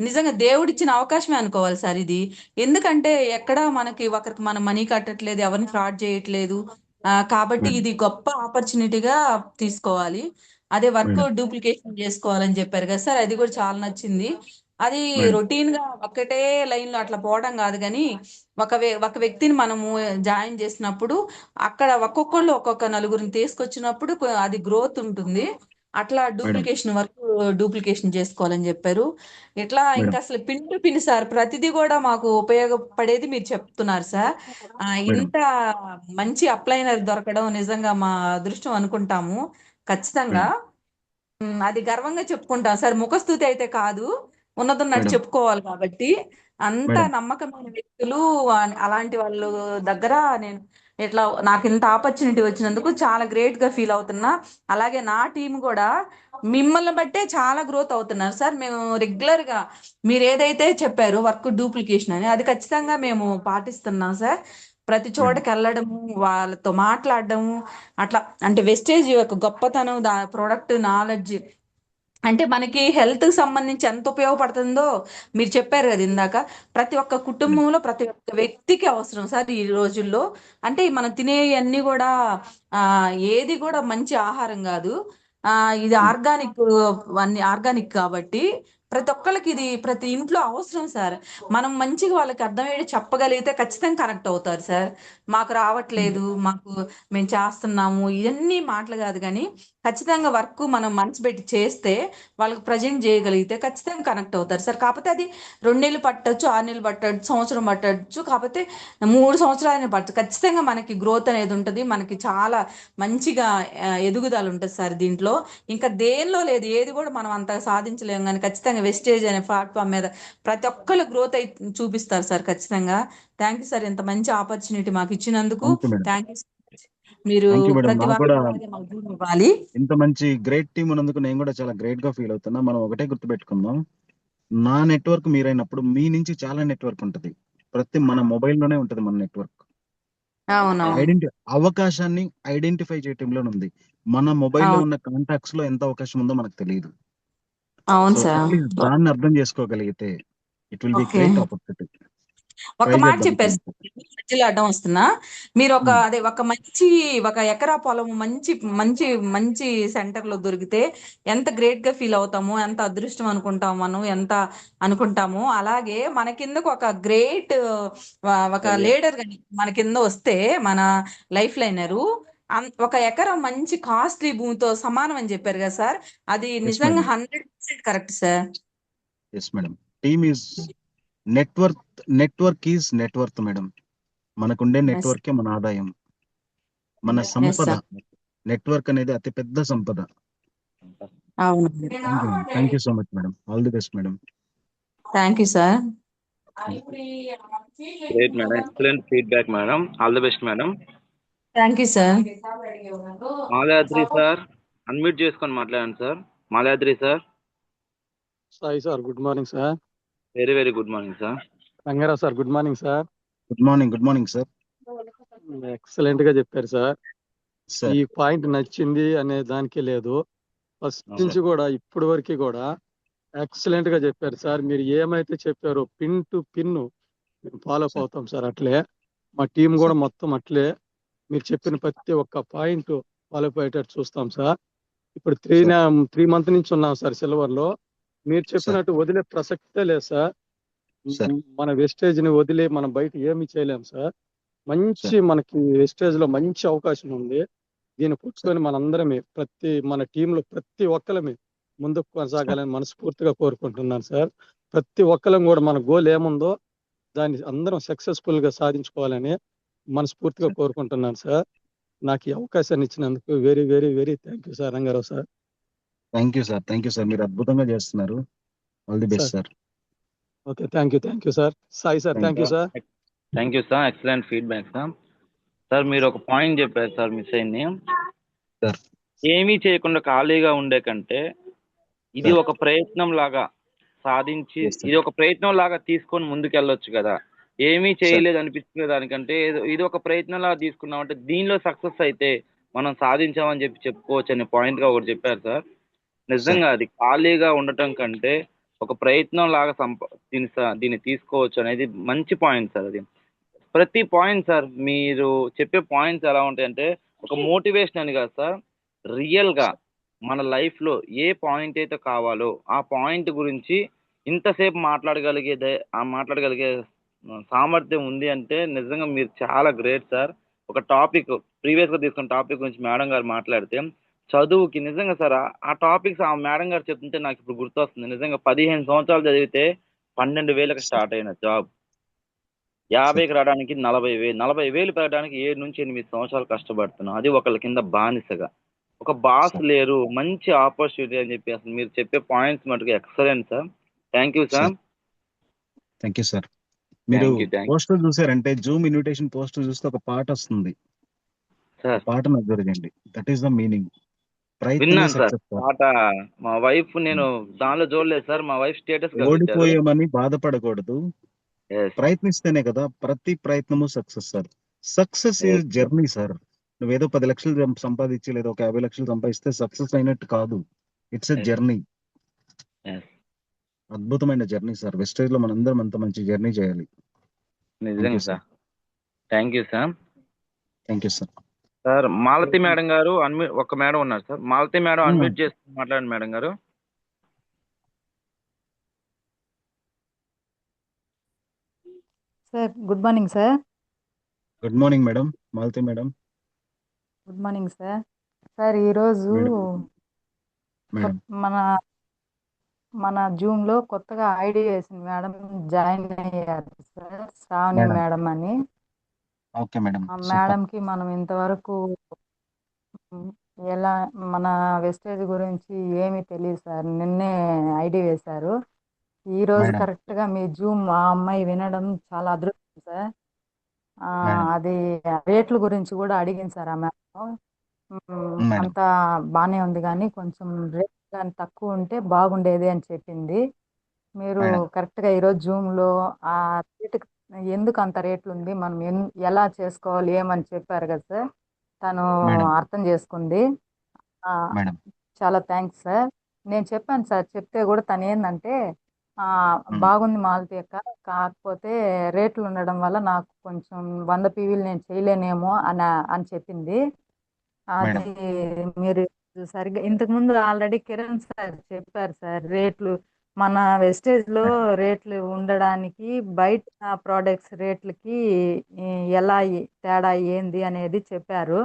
నిజంగా దేవుడిచ్చిన అవకాశమే అనుకోవాలి సార్ ఇది. ఎందుకంటే ఎక్కడ మనకి ఒకరికి మనం మనీ కట్టట్లేదు, ఎవరిని ఫ్రాడ్ చేయట్లేదు. కాబట్టి మేడం. ఇది గొప్ప ఆపర్చునిటీగా తీసుకోవాలి. అదే వర్క్ మేడం. డూప్లికేషన్ చేసుకోవాలని చెప్పారు కదా సార్, అది కూడా చాలా నచ్చింది. అది మేడం. రొటీన్ గా ఒక్కటే లైన్ లో అట్లా పోవడం కాదు కానీ ఒక వ్యక్తిని మనము జాయిన్ చేసినప్పుడు అక్కడ ఒక్కొక్కళ్ళు ఒక్కొక్క నలుగురిని తీసుకొచ్చినప్పుడు అది గ్రోత్ ఉంటుంది. అట్లా మేడం. డూప్లికేషన్ చేసుకోవాలని చెప్పారు. ఇట్లా మేడం. ఇంకా అసలు పిన్ టు పిన్ సార్ ప్రతిదీ కూడా మాకు ఉపయోగపడేది మీరు చెప్తున్నారు సార్. మేడం. ఇంత మంచి అప్లైనర్ దొరకడం నిజంగా మా అదృష్టం అనుకుంటాము ఖచ్చితంగా. మేడం. అది గర్వంగా చెప్పుకుంటాం సార్. ముఖస్తుతి అయితే కాదు, ఉన్నదన్నట్టు మేడం. చెప్పుకోవాలి కాబట్టి. అంత మేడం. నమ్మకమైన వ్యక్తులు అలాంటి వాళ్ళు దగ్గర నేను ఇట్లా నాకు ఇంత ఆపర్చునిటీ వచ్చినందుకు చాలా గ్రేట్ గా ఫీల్ అవుతున్నా. అలాగే నా టీం కూడా మిమ్మల్ని బట్టే చాలా గ్రోత్ అవుతున్నారు సార్. మేము రెగ్యులర్ గా మీరు ఏదైతే చెప్పారో వర్క్ డూప్లికేషన్ అని, అది ఖచ్చితంగా మేము పాటిస్తున్నాం సార్. ప్రతి మేడం. చోటకి వెళ్ళడము, వాళ్ళతో మాట్లాడడము, అట్లా అంటే వెస్టేజ్ యొక్క గొప్పతనం, ప్రోడక్ట్ నాలెడ్జ్ అంటే మనకి హెల్త్ కి సంబంధించి ఎంత ఉపయోగపడుతుందో మీరు చెప్పారు కదా ఇందాక. ప్రతి ఒక్క కుటుంబంలో ప్రతి ఒక్క వ్యక్తికి అవసరం సార్ ఈ రోజుల్లో. అంటే మనం తినేవన్నీ కూడా ఏది కూడా మంచి ఆహారం కాదు. ఇది ఆర్గానిక్, అన్ని ఆర్గానిక్ కాబట్టి ప్రతి ఒక్కరికి ఇది ప్రతి ఇంట్లో అవసరం సార్. మనం మంచిగా వాళ్ళకి అర్థమయ్యేది చెప్పగలిగితే ఖచ్చితంగా కనెక్ట్ అవుతారు సార్. మాకు రావట్లేదు, మేము చేస్తున్నాము, ఇవన్నీ మాటలు కాదు కానీ ఖచ్చితంగా వర్క్ మనం మనసు పెట్టి చేస్తే వాళ్ళకి ప్రజెంట్ చేయగలిగితే ఖచ్చితంగా కనెక్ట్ అవుతారు సార్. కాకపోతే అది 2 నెలలు పట్టొచ్చు, 6 నెలలు పట్టొచ్చు, సంవత్సరం పట్టొచ్చు, కాకపోతే 3 సంవత్సరాలనే పట్టచ్చు. ఖచ్చితంగా మనకి గ్రోత్ అనేది ఉంటుంది. మనకి చాలా మంచిగా ఎదుగుదల ఉంటుంది సార్ దీంట్లో. ఇంకా దేనిలో లేదు, ఏది కూడా మనం అంత సాధించలేము కానీ ఖచ్చితంగా వెస్టేజ్ అనే ప్లాట్ఫామ్ మీద ప్రతి ఒక్కరు గ్రోత్ అయి చూపిస్తారు సార్ ఖచ్చితంగా. థ్యాంక్ యూ సార్, ఇంత మంచి ఆపర్చునిటీ మాకు ఇచ్చినందుకు. Thank you madam. Thank you. మీరు థ్యాంక్ యూ మేడం. ప్రతి నాకు వారం కూడా అలాగే మాకు జూమ్ ఇవ్వాలి. ఇంత మంచి గ్రేట్ టీం ఉన్నందుకు నేను కూడా చాలా గ్రేట్ గా ఫీల్ అవుతున్నా. మనం ఒకటే గుర్తుపెట్టుకుందాం, నా నెట్వర్క్ మీరైనప్పుడు మీ నుంచి చాలా నెట్వర్క్ ఉంటది. మన మొబైల్లోనే ఉంటది మన నెట్వర్క్. అవునవును. అవకాశాన్ని ఐడెంటిఫై చేయటంలో ఉంది. మన మొబైల్లో అవును ఉన్న కాంటాక్ట్స్ లో ఎంత అవకాశం ఉందో మనకు తెలియదు. అవును సో సార్. అట్లీస్ట్ దాన్ని అర్థం చేసుకోగలిగితే it will be okay, great opportunity. ఒక ప్రైజ్ మాట ఎట్ ద చెప్పారు బిగినింగ్. సార్, మధ్యలో అడ్డం వస్తున్నా. మీరు ఒక మంచి ఒక ఎకరా పొలం మంచి మంచి మంచి సెంటర్ లో దొరికితే ఎంత గ్రేట్ గా ఫీల్ అవుతామో, ఎంత అదృష్టం అనుకుంటాము, మనం ఎంత అనుకుంటామో, అలాగే మన కిందకు ఒక గ్రేట్ ఒక లీడర్ మన కింద వస్తే, మన లైఫ్ లైనరు ఒక ఎకరం మంచి కాస్ట్లీ భూమితో సమానం అని చెప్పారు కదా సార్. అది ఎస్ నిజంగా madam. 100% correct sir. Yes madam. Team is network is network madam. మనకుండే ఎస్ నెట్వర్కే మన ఆదాయం, మన ఎస్ సంపద. సార్. నెట్వర్క్ అనేది అతి పెద్ద సంపద. అవును, thank you so much madam. All the best madam. Thank you sir. Great madam, excellent feedback madam. All the best madam. Thank you sir. Maladri sir, unmute చేసుకొని మాట్లాడండి sir. Maladri sir. Sai sir good morning sir. Very very good morning sir. Rangarao sir good morning sir. Good morning sir. Excellent గా చెప్పారు sir. ఈ sir point నచ్చింది అనే దానికే లేదు, first నుంచి కూడా ఇప్పటి వరకు కూడా ఎక్సలెంట్ గా చెప్పారు సార్. మీరు ఏమైతే చెప్పారో pin to pin follow up అవుతాం సార్. అట్లే మా టీం కూడా మొత్తం అట్లే మీరు చెప్పిన ప్రతి ఒక్క పాయింట్ ఫాలో అప్ అయ్యేటట్టు చూస్తాం సార్. ఇప్పుడు 3 మంత్ నుంచి ఉన్నాం సార్ సిల్వర్ లో. మీరు చెప్పినట్టు వదిలే ప్రసక్తే లేదు సార్. మన వెస్టేజ్ ని వదిలి మనం బయట ఏమి చేయలేం సార్. మంచి మనకి వెస్టేజ్ లో మంచి అవకాశం ఉంది. దీన్ని పుచ్చుకొని మనందరమే మన టీంలో ప్రతి ఒక్కరమే ముందుకు కొనసాగాలని మనస్ఫూర్తిగా కోరుకుంటున్నాను సార్. ప్రతి ఒక్కరం కూడా మన గోల్ ఏముందో దాన్ని అందరం సక్సెస్ఫుల్ గా సాధించుకోవాలని మనస్ఫూర్తిగా కోరుకుంటున్నాను సార్. నాకు ఈ అవకాశాన్ని ఇచ్చినందుకు very very very thank you sir Rangarao sir. Thank you sir. మీరు అద్భుతంగా చేస్తున్నారు. All the best sir. Okay, thank you sir. Sai sir thank you sir. Thank you sir, excellent feedback sir. Sir మీరు ఒక పాయింట్ చెప్పారు సార్, మిస్ అయింది sir. ఏమీ చేయకుండా ఖాళీగా ఉండే కంటే ఇది ఒక ప్రయత్నం లాగా సాధించి, ఇది ఒక ప్రయత్నం లాగా తీసుకొని ముందుకెళ్ళొచ్చు కదా. ఏమీ చేయలేదు అనిపించుకునే దానికంటే ఇది ఒక ప్రయత్నం లాగా తీసుకున్నామంటే దీనిలో సక్సెస్ అయితే మనం సాధించామని చెప్పుకోవచ్చు అనే పాయింట్ గా ఒకటి చెప్పారు సార్. నిజంగా అది ఖాళీగా ఉండటం కంటే ఒక ప్రయత్నం లాగా దీన్ని తీసుకోవచ్చు అనేది మంచి పాయింట్ సార్. అది ప్రతి పాయింట్ సార్, మీరు చెప్పే పాయింట్స్ ఎలా ఉంటాయంటే ఒక మోటివేషన్ అని కాదు సార్, రియల్ గా మన లైఫ్ లో ఏ పాయింట్ అయితే కావాలో ఆ పాయింట్ గురించి ఇంతసేపు మాట్లాడగలిగే సామర్థ్యం ఉంది అంటే నిజంగా మీరు చాలా గ్రేట్ సార్. ఒక టాపిక్ ప్రీవియస్ గా తీసుకున్న టాపిక్ గురించి మేడం గారు మాట్లాడితే చదువుకి నిజంగా సార్ ఆ టాపిక్స్ ఆ మేడం గారు చెప్తుంటే నాకు ఇప్పుడు గుర్తొస్తుంది. నిజంగా 15 సంవత్సరాలు చదివితే 12,000కి స్టార్ట్ అయిన జాబ్ 50కి రావడానికి 40,000 పెరగడానికి 7 నుంచి 8 సంవత్సరాలు కష్టపడుతున్నాం. అది ఒకళ్ళ కింద బానిసగా. ఒక బాస్ లేరు, మంచి ఆపర్చునిటీ అని చెప్పి అసలు మీరు చెప్పే పాయింట్స్ మటుకు excellent sir. Thank you sir. Thank you sir. మీరు పోస్టర్ చూసారంటే జూమ్ ఇన్విటేషన్ పోస్టర్ చూస్తే ఒక పాట వస్తుంది. పాటను అబ్జర్వ్ చేయండి. That is the meaning. విన్నాను సార్ పాట. మా వైఫ్, నేను దానిలో చూడలేదు సార్, మా వైఫ్ స్టేటస్ ఓడిపోయామని బాధపడకూడదు, ప్రయత్నిస్తేనే కదా. ప్రతి ప్రయత్నము success sir. Success is journey sir. నువ్వేదో 10 లక్షలు సంపాదించి లేదా ఒక 50 లక్షలు సంపాదిస్తే సక్సెస్ అయినట్టు కాదు. It's a journey. అద్భుతమైన జర్నీ సార్. వెస్టేజ్ లో మనందరం అంత మంచి జర్నీ చేయాలి. నిజంగా sir. Thank you sir. Thank you sir. Sir Malathi madam గారు ఒక మేడం ఉన్నారు సార్. మాలతి మేడం అన్మ్యూట్ చేసి మాట్లాడండి మేడం గారు. Sir good morning sir. Good morning madam. Malathi madam. Good morning sir. Sir ఈరోజు మన జూమ్ లో కొత్తగా ఐడి వేసిన మేడం జాయిన్ అయ్యారు సార్, శ్రావణి మేడం అని. Okay madam. మేడంకి మనం ఇంతవరకు ఎలా మన వెస్టేజ్ గురించి ఏమీ తెలియదు సార్. నిన్నే ఐడి వేశారు. ఈ రోజు కరెక్ట్ గా మీ జూమ్ ఆ అమ్మాయి వినడం చాలా అదృష్టం సార్. అది రేట్ల గురించి కూడా అడిగింది సార్ ఆ మేడం. అంతా బానే ఉంది కానీ కొంచెం రేట్ కానీ తక్కువ ఉంటే బాగుండేది అని చెప్పింది. మీరు కరెక్ట్ గా ఈరోజు జూమ్ లో ఆ రేట్ ఎందుకు అంత రేట్లు ఉంది, మనం ఎలా చేసుకోవాలి ఏమని చెప్పారు కదా సార్. తను అర్థం చేసుకుంది. ఆ, మేడం. చాలా థ్యాంక్స్ సార్. నేను చెప్పాను సార్, చెప్తే కూడా తను ఏంటంటే ఆ, ఉమ్, బాగుంది మాలతి అక్క, కాకపోతే రేట్లు ఉండడం వల్ల నాకు కొంచెం 100 పీవీలు నేను చేయలేనేమో అని చెప్పింది. అది మేడం. మీరు సరిగ్గా ఇంతకు ముందు ఆల్రెడీ కిరణ్ సార్ చెప్పారు సార్ రేట్లు. మన వెస్టేజ్ లో మేడం. రేట్లు ఉండడానికి బయట ప్రోడక్ట్స్ రేట్లకి ఈ, ఎలా తేడా ఏంది అనేది చెప్పారు.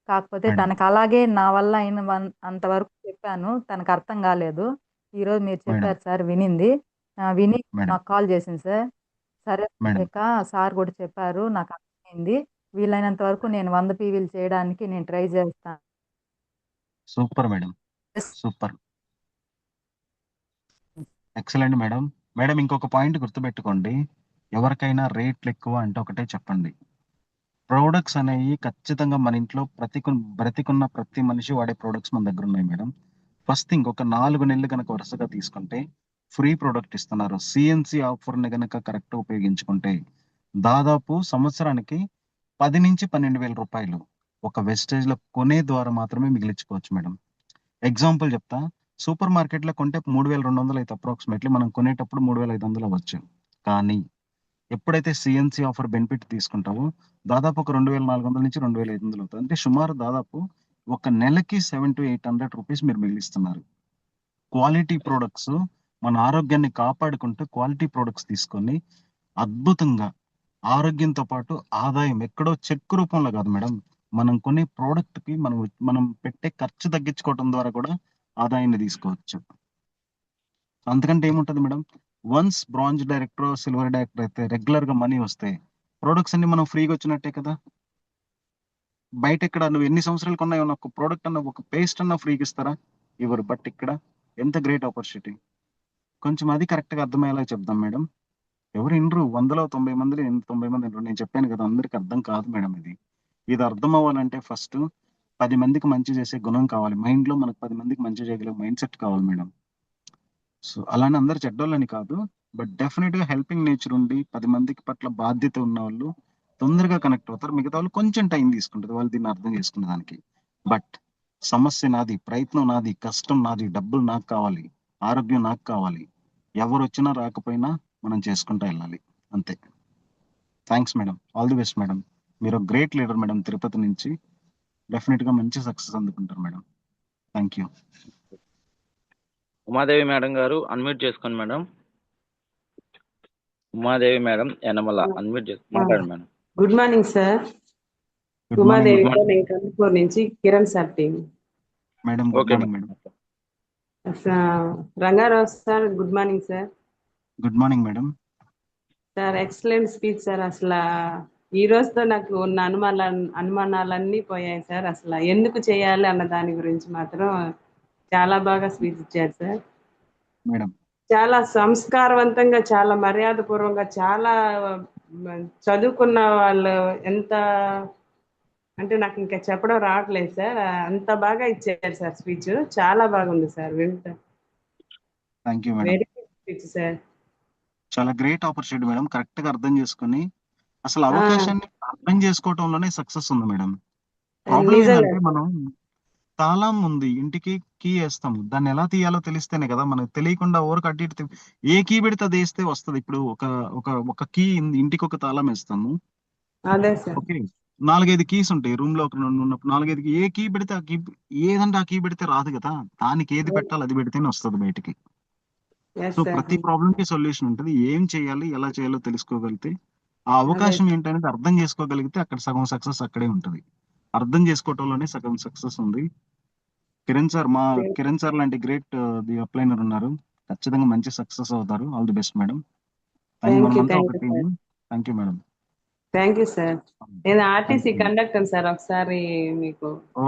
కాకపోతే మేడం. తనకు అలాగే నా వల్ల అయిన అంతవరకు చెప్పాను, తనకు అర్థం కాలేదు. ఈరోజు మీరు మేడం. చెప్పారు సార్, వినింది. విని మేడం. నాకు కాల్ చేసింది సార్. సరే మేడం. అక్క, సార్ కూడా చెప్పారు, నాకు అర్థమైంది. వీలైనంత వరకు నేను 100 పీవీలు చేయడానికి నేను ట్రై చేస్తాను. Super madam. Super. Excellent madam. Madam, ఇంకొక పాయింట్ గుర్తుపెట్టుకోండి. ఎవరికైనా రేట్లు ఎక్కువ అంటే ఒకటే చెప్పండి. ప్రోడక్ట్స్ అనేవి ఖచ్చితంగా మన ఇంట్లో బ్రతికున్న ప్రతి మనిషి వాడే ప్రోడక్ట్స్ మన దగ్గర ఉన్నాయి మేడం. ఫస్ట్ థింగ్, ఒక 4 నెలలు కనుక వరుసగా తీసుకుంటే ఫ్రీ ప్రోడక్ట్ ఇస్తున్నారు. సిఎన్సి ఆఫర్ని కనుక కరెక్ట్ ఉపయోగించుకుంటే దాదాపు సంవత్సరానికి 10 నుంచి 12,000 రూపాయలు ఒక వెస్టేజ్ లో కొనే ద్వారా మాత్రమే మిగిలించుకోవచ్చు మేడం. ఎగ్జాంపుల్ చెప్తా. సూపర్ మార్కెట్ లో కొంటే 3,200 అయితే అప్రాక్సిమేట్లీ మనం కొనేటప్పుడు 3,500 అవ్వచ్చు. కానీ ఎప్పుడైతే సిఎన్సి ఆఫర్ బెనిఫిట్ తీసుకుంటావో దాదాపు ఒక 2,400 నుంచి 2,500 అవుతుంది. అంటే సుమారు దాదాపు ఒక నెలకి 700 to 800 రూపీస్ మీరు మిగిలిస్తున్నారు. క్వాలిటీ ప్రోడక్ట్స్, మన ఆరోగ్యాన్ని కాపాడుకుంటూ క్వాలిటీ ప్రోడక్ట్స్ తీసుకొని అద్భుతంగా ఆరోగ్యంతో పాటు ఆదాయం ఎక్కడో చెక్ రూపంలో కాదు మేడం, మనం కొనే ప్రోడక్ట్ కి మనం పెట్టే ఖర్చు తగ్గించుకోవడం ద్వారా కూడా ఆదాయాన్ని తీసుకోవచ్చు. అంతకంటే ఏముంటది madam? Once bronze director, silver director అయితే రెగ్యులర్ గా మనీ వస్తాయి. ప్రొడక్ట్స్ అన్ని మనం ఫ్రీగా వచ్చినట్టే కదా. బయట ఇక్కడ నువ్వు ఎన్ని సంవత్సరాలు కొన్నా ఏమన్నా ఒక ప్రోడక్ట్ అన్న, ఒక పేస్ట్ అన్న ఫ్రీగా ఇస్తారా? ఇవ్వరు. బట్ ఇక్కడ ఎంత గ్రేట్ ఆపర్చునిటీ. కొంచెం అది కరెక్ట్ గా అర్థమయ్యేలా చెప్దాం మేడం. ఎవరు ఇండ్రు? 100లో 90 మందిలో 90 మంది ఇండ్రు. నేను చెప్పాను కదా, అందరికి అర్థం కాదు మేడం. ఇది అర్థం అవ్వాలంటే ఫస్ట్ 10 మందికి మంచి చేసే గుణం కావాలి. మైండ్ లో మనకు 10 మందికి మంచి చేయగలిగే మైండ్ సెట్ కావాలి మేడం. సో అలానే అందరు చెడ్డోళ్ళని కాదు, బట్ డెఫినెట్ గా హెల్పింగ్ నేచర్ ఉండి 10 మందికి పట్ల బాధ్యత ఉన్న వాళ్ళు తొందరగా కనెక్ట్ అవుతారు. మిగతా వాళ్ళు కొంచెం టైం తీసుకుంటారు వాళ్ళు దీన్ని అర్థం చేసుకునే దానికి. బట్ సమస్య నాది, ప్రయత్నం నాది, కష్టం నాది, డబ్బులు నాకు కావాలి, ఆరోగ్యం నాకు కావాలి. ఎవరు వచ్చినా రాకపోయినా మనం చేసుకుంటూ వెళ్ళాలి. అంతే. Thanks madam. All the best madam. మీరు గ్రేట్ లీడర్ మేడం. తిరుపతి నుంచి డెఫినెట్ గా మంచి సక్సెస్ అందుకుంటారు madam. Thank you. Umadevi madam గారు అన్మ్యూట్ చేసుకోండి madam. Umadevi madam Yanamala unmute చేసుకోండి, మాట్లాడండి madam. Good morning sir. Good morning Umadevi madam. Sir, నేను కందుకూరు నుంచి Kiran sir team. Madam good okay morning madam. Madam. Rangarao sir, good morning sir. Good morning madam. Sir excellent speech sir. అసలు ఈ రోజుతో నాకు ఉన్న అనుమానాలన్నీ పోయాయి సార్. అసలు ఎందుకు చేయాలి అన్న దాని గురించి మాత్రం చాలా బాగా స్పీచ్ ఇచ్చారు సార్. మేడం. చాలా సంస్కారవంతంగా, చాలా మర్యాదపూర్వకంగా, చాలా చదువుకున్న వాళ్ళు ఎంత అంటే నాకు ఇంకా చెప్పడం రావట్లేదు సార్. అంత బాగా ఇచ్చారు సార్ స్పీచ్. చాలా బాగుంది sir. Thank you madam. Very good speech sir. చాలా గ్రేట్ ఆపర్చునిటీ మేడం. కరెక్ట్ గా అర్థం చేసుకుని అసలు అవకాశాన్ని అర్థం చేసుకోవటంలోనే సక్సెస్ ఉంది మేడం. ప్రాబ్లం నిజంగా ఏంటంటే మనం తాళం ఉంది, ఇంటికి కీ వేస్తాము, దాన్ని ఎలా తీయాలో తెలిస్తేనే కదా. మనకు తెలియకుండా ఓరకు అటు ఇటు ఏ కీ పెడితే అది వేస్తే వస్తుంది. ఇప్పుడు ఒక ఒక ఒక కీ, ఇంటికి ఒక తాళం వేస్తాము. అదే సార్. ఓకే, 4-5 కీస్ ఉంటాయి రూమ్ లో. ఒక ఉన్నప్పుడు 4-5 ఏ కీ పెడితే ఆ కీ, ఏదంటే ఆ కీ పెడితే రాదు కదా. దానికి ఏది పెట్టాలి అది పెడితేనే వస్తుంది బయటికి. Yes so sir. ప్రతి ప్రాబ్లం కి సొల్యూషన్ ఉంటుంది. ఏం చేయాలి, ఎలా చేయాలో తెలుసుకోగలిగితే, ఆ అదే అవకాశం ఏంటనేది అర్థం చేసుకోగలిగితే అక్కడ సగం సక్సెస్ అక్కడే ఉంటుంది. అర్థం చేసుకోవటంలోనే సగం సక్సెస్ ఉంది. కిరణ్ సార్ లాంటి గ్రేట్ ది అప్లైనర్ ఉన్నారు. ఖచ్చితంగా మంచి సక్సెస్ అవుతారు. All the best madam. Thank you. మనమంతా థ్యాంక్ ఒక you team. Sir. Thank you madam. Thank you sir. నేను thank RTC you. Conductor sir. ఒకసారి మీకు ఓ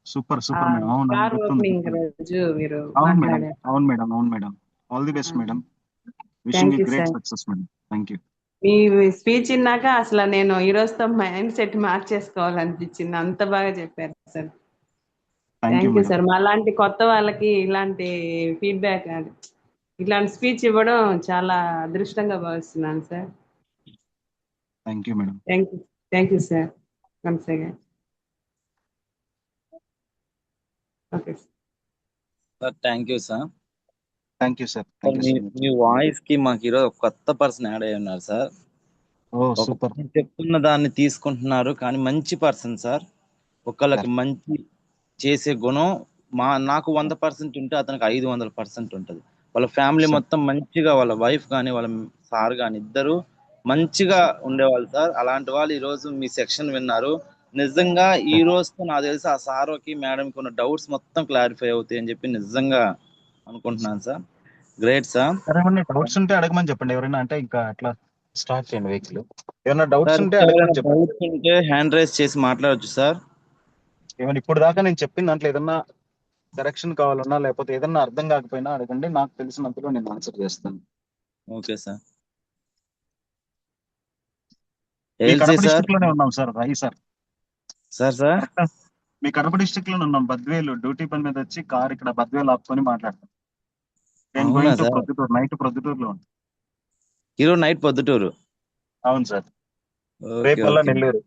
సూపర్ సూపర్ మేడం. అవును, కార్ గుర్తుంది ఓపెనింగ్ గుర్తుంది. రోజు మీరు అవును మేడం. మాట్లాడారు. అవును మేడం. అవును madam. All the best madam. Wishing thank you you great sir. Success madam. Thank you. Me speech విన్నాక అసలు నేను ఈ రోజుతో మైండ్ సెట్ మార్చేసుకోవాలనిపించింది. అంత బాగా చెప్పారు sir. Thank you thank you madam. Sir. మాలాంటి కొత్త వాళ్ళకి ఇలాంటి ఫీడ్బ్యాక్, ఇలాంటి స్పీచ్ ఇవ్వడం చాలా అదృష్టంగా భావిస్తున్నాను sir. Thank you madam. Thank you sir. Once again. Okay sir thank you sir. Thank you sir. Sir thank you me so much. Me voice కి మాకు ఈరోజు ఒక కొత్త పర్సన్ యాడ్ అయి ఉన్నారు సార్. ఓ ఒక సూపర్ నేను చెప్తున్న దాన్ని తీసుకుంటున్నారు, కానీ మంచి పర్సన్ సార్. ఒకళ్ళకి సార్. మంచి చేసే గుణం నాకు 100% ఉంటే అతనికి 500% ఉంటుంది. వాళ్ళ ఫ్యామిలీ సార్. మొత్తం మంచిగా, వాళ్ళ వైఫ్ కానీ వాళ్ళ సార్ కానీ ఇద్దరు మంచిగా ఉండేవాళ్ళు సార్. అలాంటి వాళ్ళు ఈ రోజు మీ సెక్షన్ విన్నారు. నిజంగా ఈ రోజుతో నాకు తెలిసి ఆ సార్కి మేడంకి ఉన్న డౌట్స్ మొత్తం క్లారిఫై అవుతాయి అని చెప్పి నిజంగా అనుకుంటున్నాను సార్. Great sir. సార్ ఏమన్నా డౌట్స్ ఉంటే అడగమని చెప్పండి. ఎవరైనా అంటే ఇంకా అట్లా స్టార్ట్ చేయండి వెహికల్. ఏమైనా డౌట్స్ సార్ ఉంటే ఎవరైనా అడగమని చెప్పండి. డౌట్స్ ఉంటే హ్యాండ్ రైజ్ చేసి మాట్లాడొచ్చు సార్. ఏమైనా ఇప్పుడు దాకా నేను చెప్పిన దాంట్లో ఏదన్నా కరెక్షన్ కావాలన్నా లేకపోతే ఏదన్నా అర్థం కాకపోయినా అడగండి. నాకు తెలిసినంతలో నేను ఆన్సర్ చేస్తాను. Okay sir. మీ ఎల్సీ కడప సార్. డిస్ట్రిక్ట్ లోనే ఉన్నాం సార్. రై సార్ సార్ సార్ మీ కడప డిస్ట్రిక్ట్ లోనే ఉన్నాం. బద్వేలు డ్యూటీ పని మీద వచ్చి కార్ ఇక్కడ బద్వేలు ఆపుకొని మాట్లాడతాం. నేను అవునా going to sir? Proddatur. Night ప్రొద్దుటూరులో ఉంటాను. ఈరోజు నైట్ పొద్దుటూరు. అవును సార్. ఓకే రేపు మళ్ళా ఓకే నెల్లూరు.